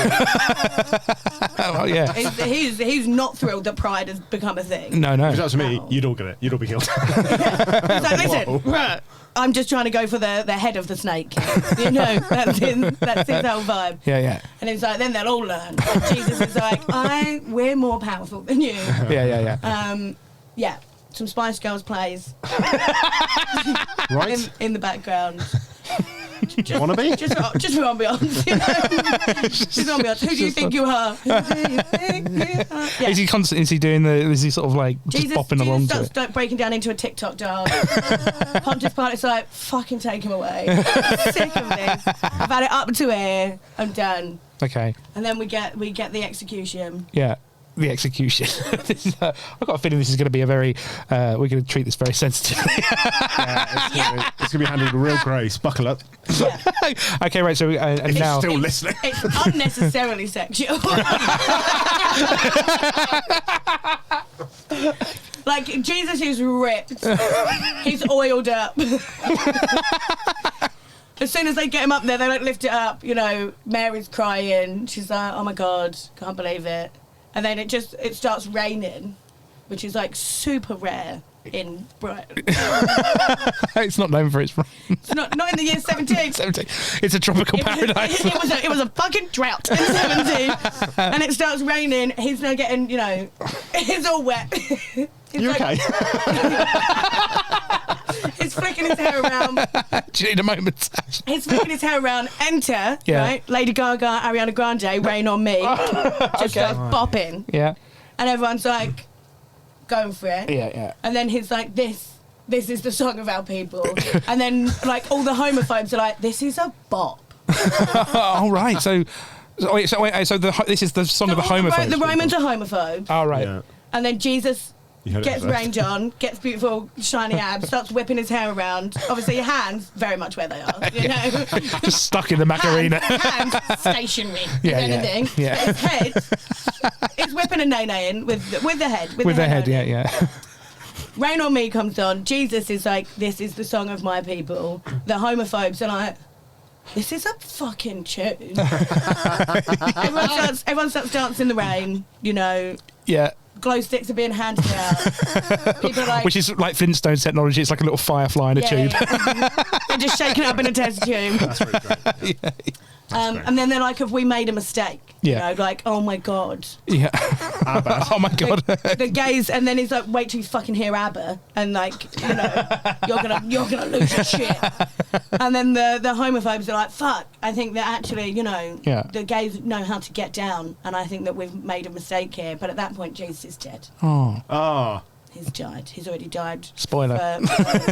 Well, yeah. He's not thrilled that pride has become a thing. No. If that was me, you'd all get it. You'd all be killed. He's like, "Listen, I'm just trying to go for the head of the snake." You know, that's his whole vibe. Yeah. And it's like, then they'll all learn. And Jesus is like, we're more powerful than you. Yeah. Yeah. Some Spice Girls plays Right? in the background. Wanna be? Just for ambiance, you know? Just ambiance. Who do you think you are? Who do you think you are? Yeah. Is he constant? Is he doing the? Is he sort of like just bopping along to Jesus it? starts like breaking down into a TikTok dance. Pontius Pilate's like, "Fucking take him away. Sick of this. I've had it up to here. I'm done." Okay. And then we get the execution. Yeah. The execution. I've got a feeling this is going to be a very. We're going to treat this very sensitively. Yeah, it's going to be handled with real grace. Buckle up. Yeah. Okay, right. So and now Still listening. It's unnecessarily sexual. Like, Jesus is ripped. He's oiled up. As soon as they get him up there, they don't lift it up. You know, Mary's crying. She's like, "Oh my God, can't believe it." And then it starts raining, which is like super rare in Brighton. it's not known for its. It's not in the year 17. 17. It's a tropical paradise. It was a fucking drought in 17. And it starts raining. He's now getting, you know, he's all wet. You okay? He's flicking his hair around. Do you need a moment? He's flicking his hair around. Enter, right? Lady Gaga, Ariana Grande, Rain on Me. Just starts bopping. Yeah. And everyone's like, going for it. Yeah. And then he's like, this is the song of our people. And then, like, all the homophobes are like, "This is a bop." All right. So this is the song of the homophobes. The Romans are homophobes. All right. Yeah. And then Jesus gets range on, gets beautiful shiny abs, starts whipping his hair around. Obviously, your hands very much where they are, you know. Just stuck in the Macarena. Hands stationary. Yeah, if anything. yeah. His head is whipping a nay in with the head. With the head, yeah. Rain on Me comes on. Jesus is like, this is the song of my people. The homophobes are like, this is a fucking tune. Everyone starts dancing in the rain, you know. Yeah. Glow sticks are being handed out. People are like, which is like Flintstones technology. It's like a little firefly in a tube. Yeah. They're just shaken up in a test tube. That's really great. Yeah. And then they're like, have we made a mistake? Yeah. You know, like, oh my God. Yeah. ABBA. Oh my God. The gays, and then he's like, wait till you fucking hear ABBA, and like, you know, you're gonna lose your shit. And then the homophobes are like, fuck, I think that actually, you know, the gays know how to get down, and I think that we've made a mistake here. But at that point, Jesus is dead. Oh. He's died. He's already died. Spoiler.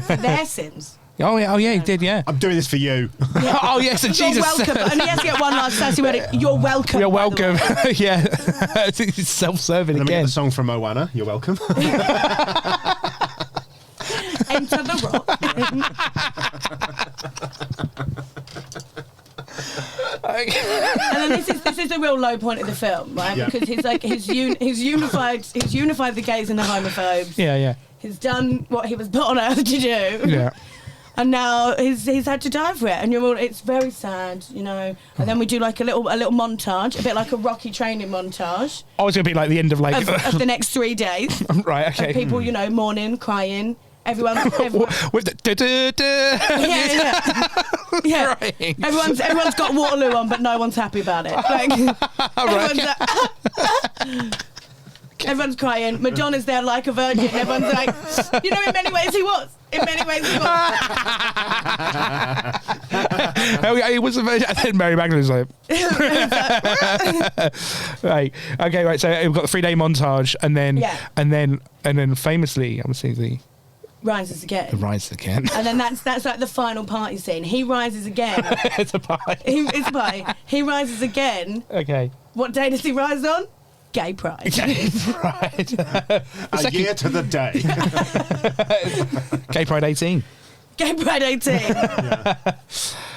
For their sins. Oh yeah, he did, yeah. I'm doing this for you. Yeah. Oh yes, and You're Jesus. welcome. And he has to get one last sassy word. You're welcome. You're welcome. Yeah. It's self-serving Let me get again. the song from Moana. You're welcome. Enter the rock. And then this is the real low point of the film, right? Yeah. Because he's like he's unified the gays and the homophobes. Yeah. He's done what he was put on earth to do. Yeah. And now he's had to die for it, and it's very sad, you know. And then we do like a little montage, a bit like a Rocky training montage. Oh, it's gonna be like the end of like of the next 3 days. Right. Okay. Of people, you know, mourning, crying. Everyone with the yeah. Crying. Everyone's got Waterloo on, but no one's happy about it. Like, everyone's crying. Madonna's there like a virgin. Everyone's like, you know, in many ways he was. In many ways he was. Oh, yeah, he was a virgin. And then Mary Magdalene's like, right. Okay, right. So we've got the 3-day montage, and then famously, obviously the rises again. rise again. And then that's like the final party scene. He rises again. It's a pie. It's a pie. He rises again. Okay. What day does he rise on? Gay Pride. Gay Pride. A year to the day. Gay Pride 18. Gay Pride 18. Yeah.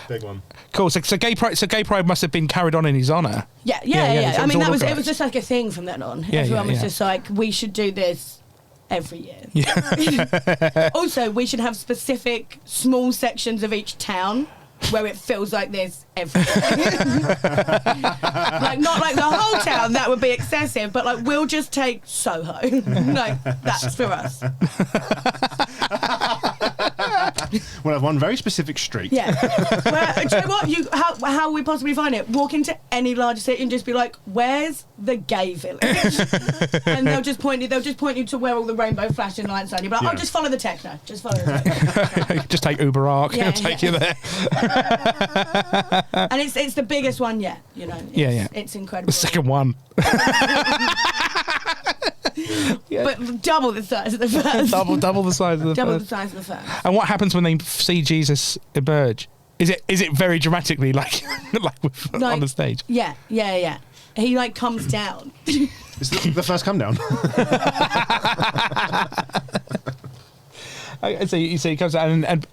Big one. Cool. So Gay Pride must have been carried on in his honour. Yeah. I mean, it was just like a thing from then on. Everyone was just like, we should do this every year. Yeah. Also, we should have specific small sections of each town where it feels like this every day. Like, not like the whole town, that would be excessive, but like, we'll just take Soho. Like, that's for us. We'll have one very specific street. Yeah. Well, do you know what? How we possibly find it? Walk into any large city and just be like, "Where's the gay village?" And they'll just point you to where all the rainbow flashing lights are. And you'll be like, "Oh, just follow the techno. Just follow the techno." Just take Uber Arc. Yeah, It'll take you there. And it's the biggest one yet. You know. It's incredible. The second one. But double the size of the first. double the size of the Double first. the size of the first. And what happens when they see Jesus emerge? Is it very dramatically like on the stage? Yeah. He like comes down. It's the first come down. So he comes down and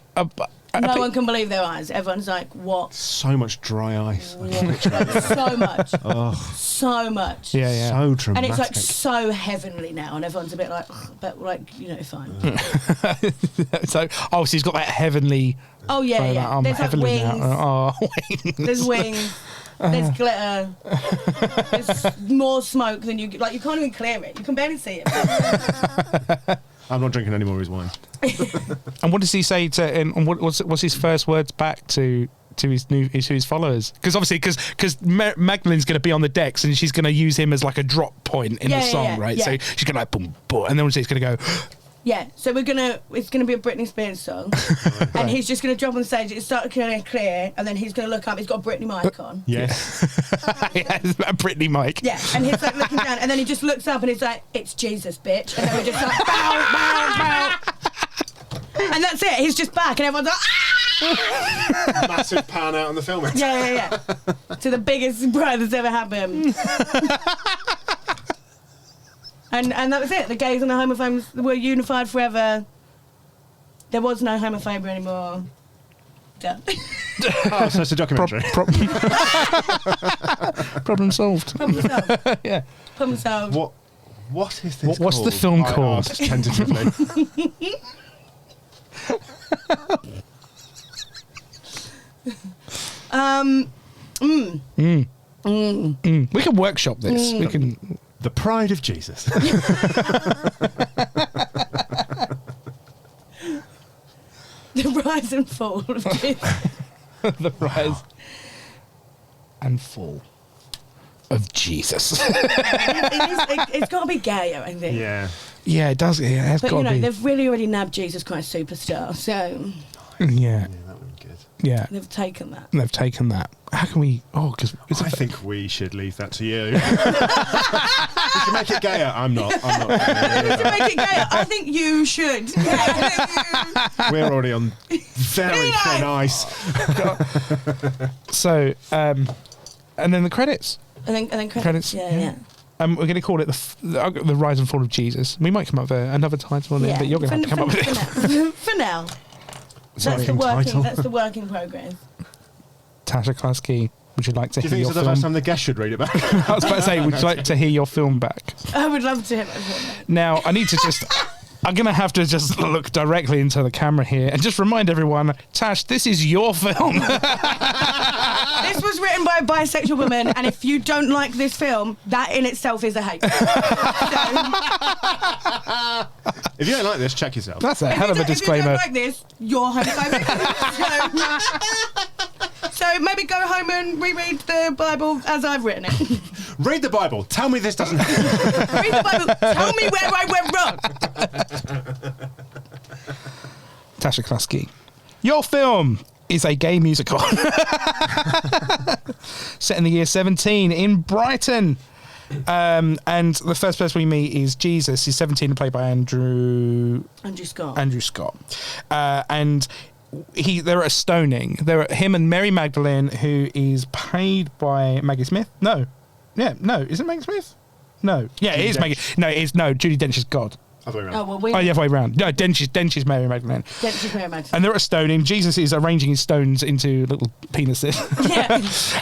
no one can believe their eyes. Everyone's like, what? So much dry ice. So much. So much. Yeah. So dramatic. And it's like so heavenly now, and everyone's a bit like, ugh, but like, you know, fine. So he's got that heavenly. Oh yeah, so yeah. I'm There's like heavenly wings. now. Oh, wings. There's wings. There's glitter. There's more smoke than you like. You can't even clear it. You can barely see it. I'm not drinking any more of his wine. And what does he say to? And what's his first words back to his followers? Because obviously, because Magdalene's going to be on the decks and she's going to use him as like a drop point in the song, right? Yeah. So she's going to like boom, boom, and then he's going to go. Yeah, so it's gonna be a Britney Spears song, and he's just gonna drop on stage. It starts kind of clear, and then he's gonna look up. He's got a Britney mic on. Yes. Yeah, a Britney mic. Yeah, and he's like looking down, and then he just looks up, and he's like, "It's Jesus, bitch," and then we just like, bow, bow, bow. And that's it. He's just back, and everyone's like, "Ah!" Massive pan out on the film. Yeah. To the biggest surprise that's ever happened. And that was it. The gays and the homophobes were unified forever. There was no homophobia anymore. Done. Oh, so it's a documentary. Problem solved. Problem solved. Yeah. Problem solved. What is this What's called? the film I called? asked tentatively. We can workshop this. We can. The Pride of Jesus. The rise and fall of Jesus. The rise and fall of Jesus. It's got to be gayer, I think. Yeah. Yeah, it does. Yeah, it's But, got you to know, be. they've really already nabbed Jesus Christ Superstar, so Yeah, Yeah, that would be good. yeah. they've taken that. They've taken that. How can we? Oh, because I think we should leave that to you. We should make it gayer. I'm not. To make it gayer, I think you should. We're already on very thin ice. so. And then the credits. And then Credits, Yeah, yeah. We're going to call it the Rise and Fall of Jesus. We might come up with another title on it, but you're going to have to come up with it. For now. Sorry. That's the work in progress. Tasha Cluskey, would you like to Do you hear think your it's the film? first time the guest should read it back? I was about to say, would you like to hear your film back? I would love to hear that. Now, I need to just... I'm going to have to just look directly into the camera here and just remind everyone, Tash, this is your film. This was written by a bisexual woman, and if you don't like this film, that in itself is a hate. If you don't like this, check yourself. That's a hell of a If you disclaimer. don't like this, you're homophobic. So maybe go home and reread the Bible as I've written it. Read the Bible. Tell me this doesn't happen. Read the Bible. Tell me where I went wrong. Tasha Cluskey. Your film is a gay musical. Set in the year 17 in Brighton. And the first person we meet is Jesus. He's 17 and played by Andrew Scott. And they're at a stoning. They're at him and Mary Magdalene, who is played by Maggie Smith. No. Yeah, no. Is it Maggie Smith? No. Yeah, Judi it is Dench. Maggie. No, it is. No, Judi Dench is God. Other way around. Oh, well, Oh, the other way around. No, Dench is Mary Magdalene. Dench is Mary Magdalene. And they're at stoning. Jesus is arranging his stones into little penises. Yeah.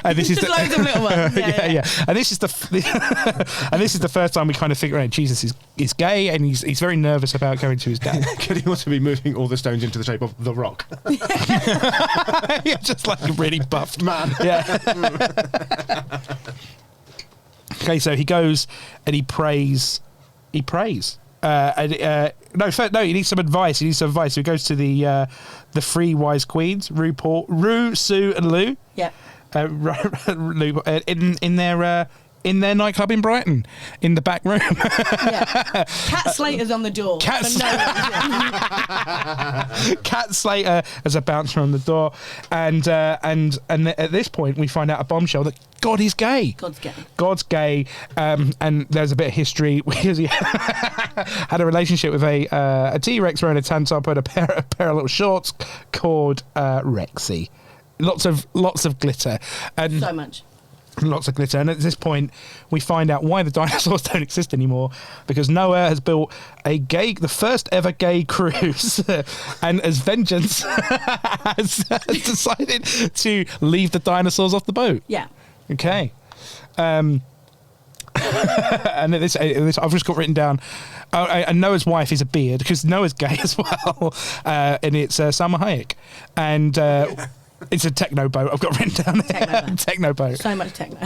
And this is Just loads of little ones. yeah. And this is the first time we kind of figure out Jesus is gay, and he's very nervous about going to his dad. Could he also be moving all the stones into the shape of the rock? Yeah, just like a really buffed Man. Yeah. Okay, so he goes and he prays. He prays. No, he needs some advice. So he goes to the three wise queens, Rue, Sue, and Lou. Yeah. In their nightclub in Brighton, in the back room. Yeah. Cat Slater's on the door. Cat for no reason. Cat Slater as a bouncer on the door, and at this point we find out a bombshell that God is gay. God's gay. And there's a bit of history. He had a relationship with a T-Rex wearing a tank top and a pair of little shorts called Rexy. Lots of glitter and So much. lots of glitter. And at this point, we find out why the dinosaurs don't exist anymore, because Noah has built the first ever gay cruise, and as vengeance, has decided to leave the dinosaurs off the boat. Yeah. Okay. And this I've just got written down. And Noah's wife is a beard, because Noah's gay as well, and it's Salma Hayek, and it's a techno boat. I've got written down there. Techno boat. So much techno.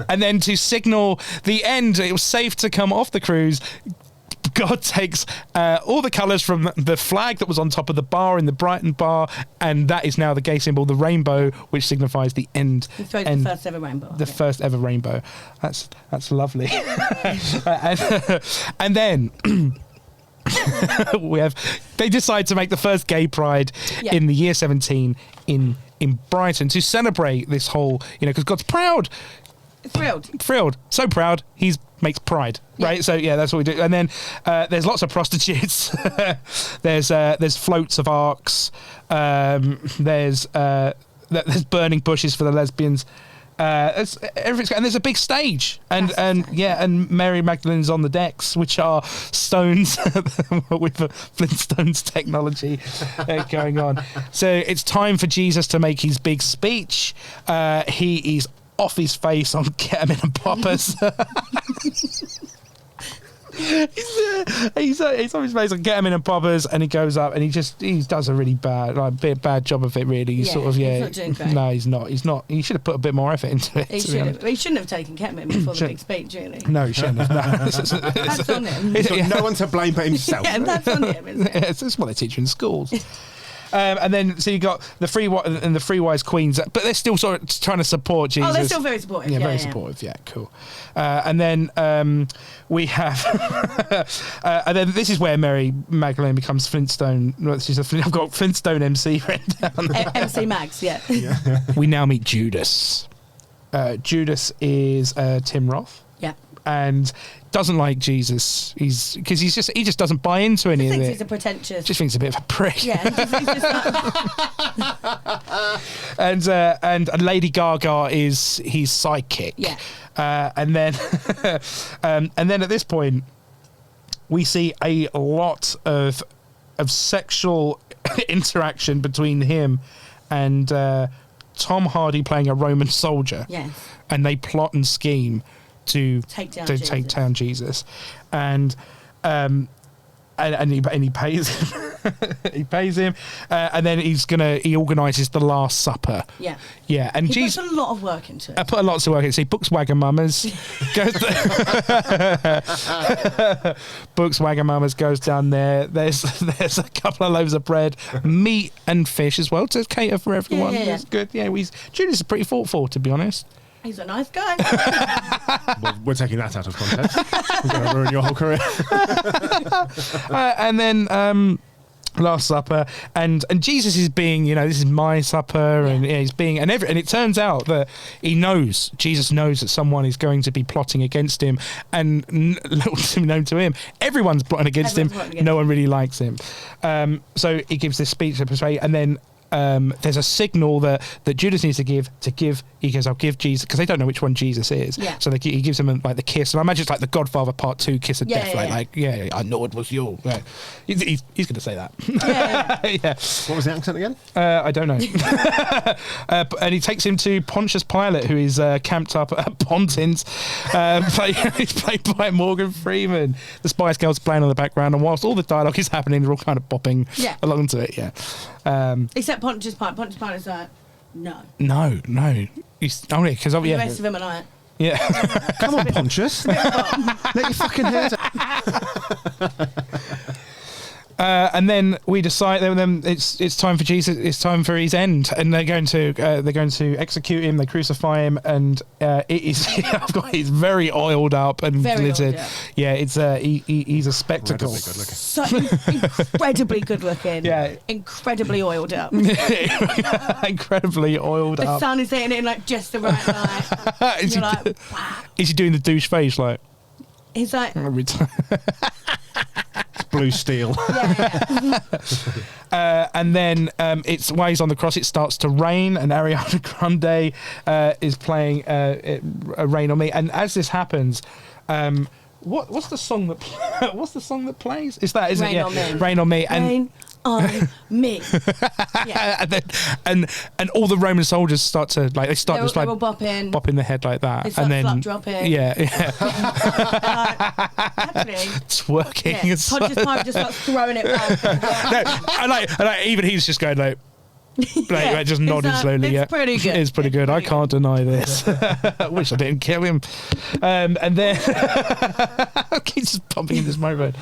And then to signal the end, it was safe to come off the cruise. God takes all the colours from the flag that was on top of the bar in the Brighton bar, and that is now the gay symbol, the rainbow, which signifies the end. He throws the first ever rainbow. The first ever rainbow. That's lovely. And then they decide to make the first gay pride in the year 17 in Brighton to celebrate this whole, because God's proud. Thrilled. So proud, he makes pride, right? So that's what we do. And then there's lots of prostitutes. there's floats of arcs. There's burning bushes for the lesbians. Everything's and there's a big stage, and Mary Magdalene's on the decks, which are stones with Flintstones technology going on. So it's time for Jesus to make his big speech. He off his face on Ketamine and Poppers. He's on his face on Ketamine and Poppers, and he goes up and he does a really bad job of it. Really, he's not doing great. No, he's not. He should have put a bit more effort into it. He shouldn't have taken Ketamine before the big speech, really. No, he shouldn't have. No. That's on him. No one to blame but himself. Yeah, that's on him, isn't it? It's what they teach you in schools. And then, so you got the three wise queens, but they're still sort of trying to support Jesus. Oh, they're still very supportive. Yeah, very supportive. Yeah, cool. And then we have, and then this is where Mary Magdalene becomes Flintstone. I've got Flintstone MC written down. MC Mags, yeah. We now meet Judas. Judas is Tim Roth. Yeah. And doesn't like Jesus. He just doesn't buy into any of it. He's a pretentious. Just thinks he's a bit of a prick. Yeah. He's just like... and Lady Gaga is his sidekick. Yeah. And then at this point we see a lot of sexual interaction between him and Tom Hardy playing a Roman soldier. Yes. And they plot and scheme to take down Jesus, and he pays him. He pays him, and then he organises the Last Supper. Yeah, yeah, and he puts a lot of work into it. I put a lot of work into it. So he books Wagamamas, books Wagamamas, goes down there. There's a couple of loaves of bread, meat and fish as well to cater for everyone. Yeah. It's good. Yeah, Judas is pretty thoughtful, to be honest. He's a nice guy. Well, we're taking that out of context. We're going to ruin your whole career. And then Last Supper, and Jesus is being, this is my supper, and he's being, and it turns out that Jesus knows that someone is going to be plotting against him, and little known to him, everyone's plotting against him. No one really likes him. So he gives this speech to persuade, and then there's a signal that Judas needs to give. He goes, I'll give Jesus, because they don't know which one Jesus is. Yeah. So he gives him the kiss, and I imagine it's like the Godfather Part 2 kiss of death. I know it was you. Yeah. He's going to say that. Yeah. What was the accent again? I don't know. And he takes him to Pontius Pilate, who is camped up at Pontins. He's played by Morgan Freeman. The Spice Girls playing in the background, and whilst all the dialogue is happening, they're all kind of bopping along to it. Yeah. Except Pontius Pilate. Pontius Pilate's like, no. He's only because the rest of him are like, yeah. Come on, Pontius. Let your fucking hair down. And then we decide. Then it's time for Jesus. It's time for his end, and they're going to execute him. They crucify him, and he's very oiled up and glittered. Yeah, it's he's a spectacle. So incredibly good looking. Yeah, incredibly oiled up. Incredibly oiled up. The sun is hitting it in just the right light. You're like, wow. Is he doing the douche face like? He's like. Blue steel. And then it's while he's on the cross, it starts to rain, and Ariana Grande is playing "Rain on Me." And as this happens, what's the song that plays? It's that, isn't it? Rain on Me. Rain on me. Yeah. and all the Roman soldiers start to they're all bopping their head like that, and then flap dropping. Yeah. Actually, twerking. Yeah. Pontius Pilate just starts throwing it back. Even he's just going just nodding slowly. It's pretty good. It's pretty good. I can't deny this. I wish I didn't kill him. And then he's just pumping in this microphone.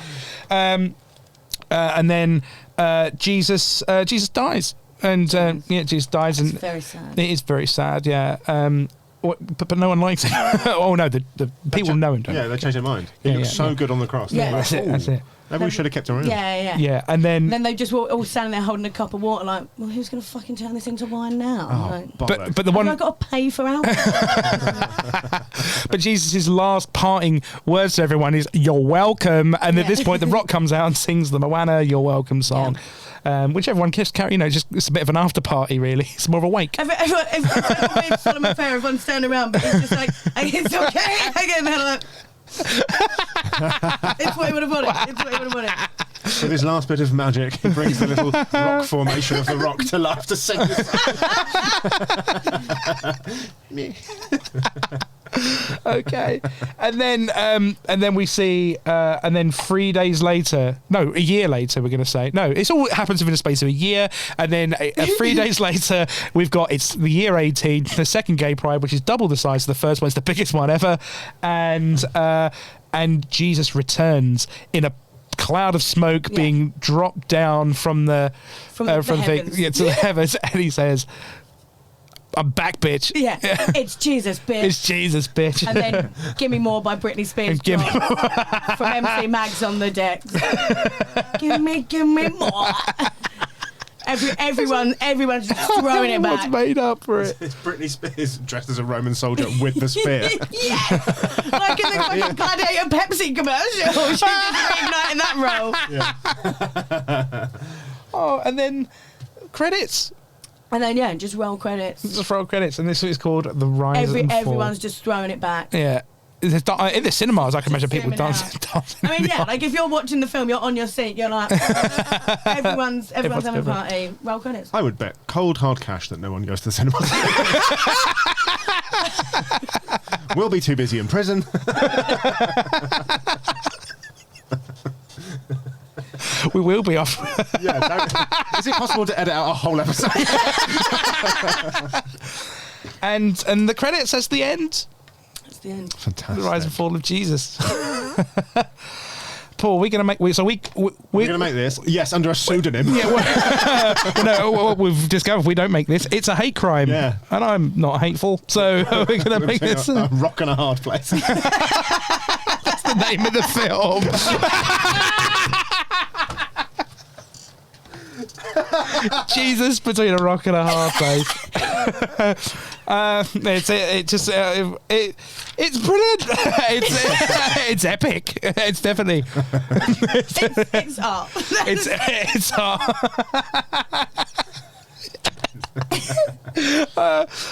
And then Jesus dies, and Jesus dies, and very sad. It is very sad. Yeah. But no one likes it. Oh no, the people know him. Yeah, they changed their mind. He looks so good on the cross. Yeah, that's it. Maybe we should have kept him around. Yeah, and then they just were all standing there holding a cup of water, like, well, who's going to fucking turn this into wine now? But the one I've got to pay for alcohol. But Jesus' last parting words to everyone is, "You're welcome." And at this point, The Rock comes out and sings the Moana "You're Welcome" song. Which everyone just carry, just it's a bit of an after party, really. It's more of a wake. Everyone, Solomon Fair, everyone's standing around, but it's just like, it's okay. I get mad. It's what he would have wanted. It's what he would have wanted. With his last bit of magic, he brings the little rock formation of the Rock to life to sing this song. Okay, and then we see, and then 3 days later, no, a year later, we're going to say, no, it's all happens within a space of a year, and then 3 days later, we've got, it's the year 18, the second gay pride, which is double the size of the first one, it's the biggest one ever, and Jesus returns in a cloud of smoke being dropped down from the heavens. to the heavens, and he says, "I'm back, bitch." Yeah, it's Jesus, bitch. It's Jesus, bitch. And then "Gimme More" by Britney Spears from MC Mags on the decks. Give me more. Everyone's just throwing it back. What's made up for it? It's Britney Spears dressed as a Roman soldier with the spear. Yeah, like in the fucking Gladiator Pepsi commercial. She's just reigniting that role. Oh, and then credits. And then just roll credits. Just roll credits, and this is called The Rise and Fall. Everyone's just throwing it back. Yeah. In the cinemas, I can imagine people dancing. I mean, like if you're watching the film, you're on your seat, you're like, everyone's having a party. Roll credits. I would bet cold hard cash that no one goes to the cinema. We'll be too busy in prison. We will be off. Is it possible to edit out a whole episode? and the credits, that's the end. The end. Fantastic. The Rise and Fall of Jesus. Paul, we're going to make... we're going to make this, yes, under a pseudonym. Yeah, what we've discovered, if we don't make this, it's a hate crime. Yeah. And I'm not hateful, so we're going to make this... A rock and a hard place. That's the name of the film. Jesus between a rock and a hard place. It's brilliant. It's epic. It's definitely. It's art. It's art.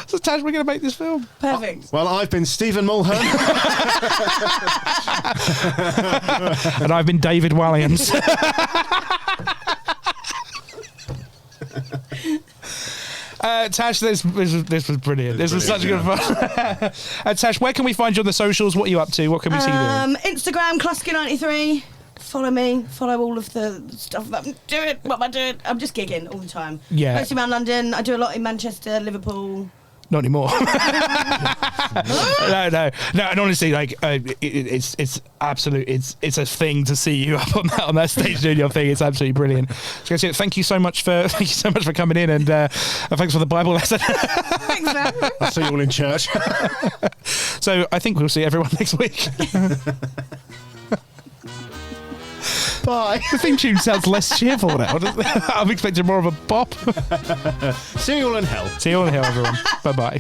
So Tash, we're going to make this film. Perfect. Well, I've been Stephen Mulhern. And I've been David Walliams. Tash, this was brilliant. This was such a good fun. Tash, where can we find you on the socials? What are you up to? What can we see doing? Instagram, Cluskey93. Follow me. Follow all of the stuff that I'm doing. What am I doing? I'm just gigging all the time. Yeah. Mostly around London. I do a lot in Manchester, Liverpool. Not anymore. No. And honestly, like, it's absolute. It's a thing to see you up on that stage doing your thing. It's absolutely brilliant. So thank you so much for coming in, and thanks for the Bible lesson. Thanks, man. I'll see you all in church. So I think we'll see everyone next week. Bye. The theme tune sounds less cheerful now. I'm expecting more of a bop. See you all in hell. See you all in hell, everyone. Bye-bye.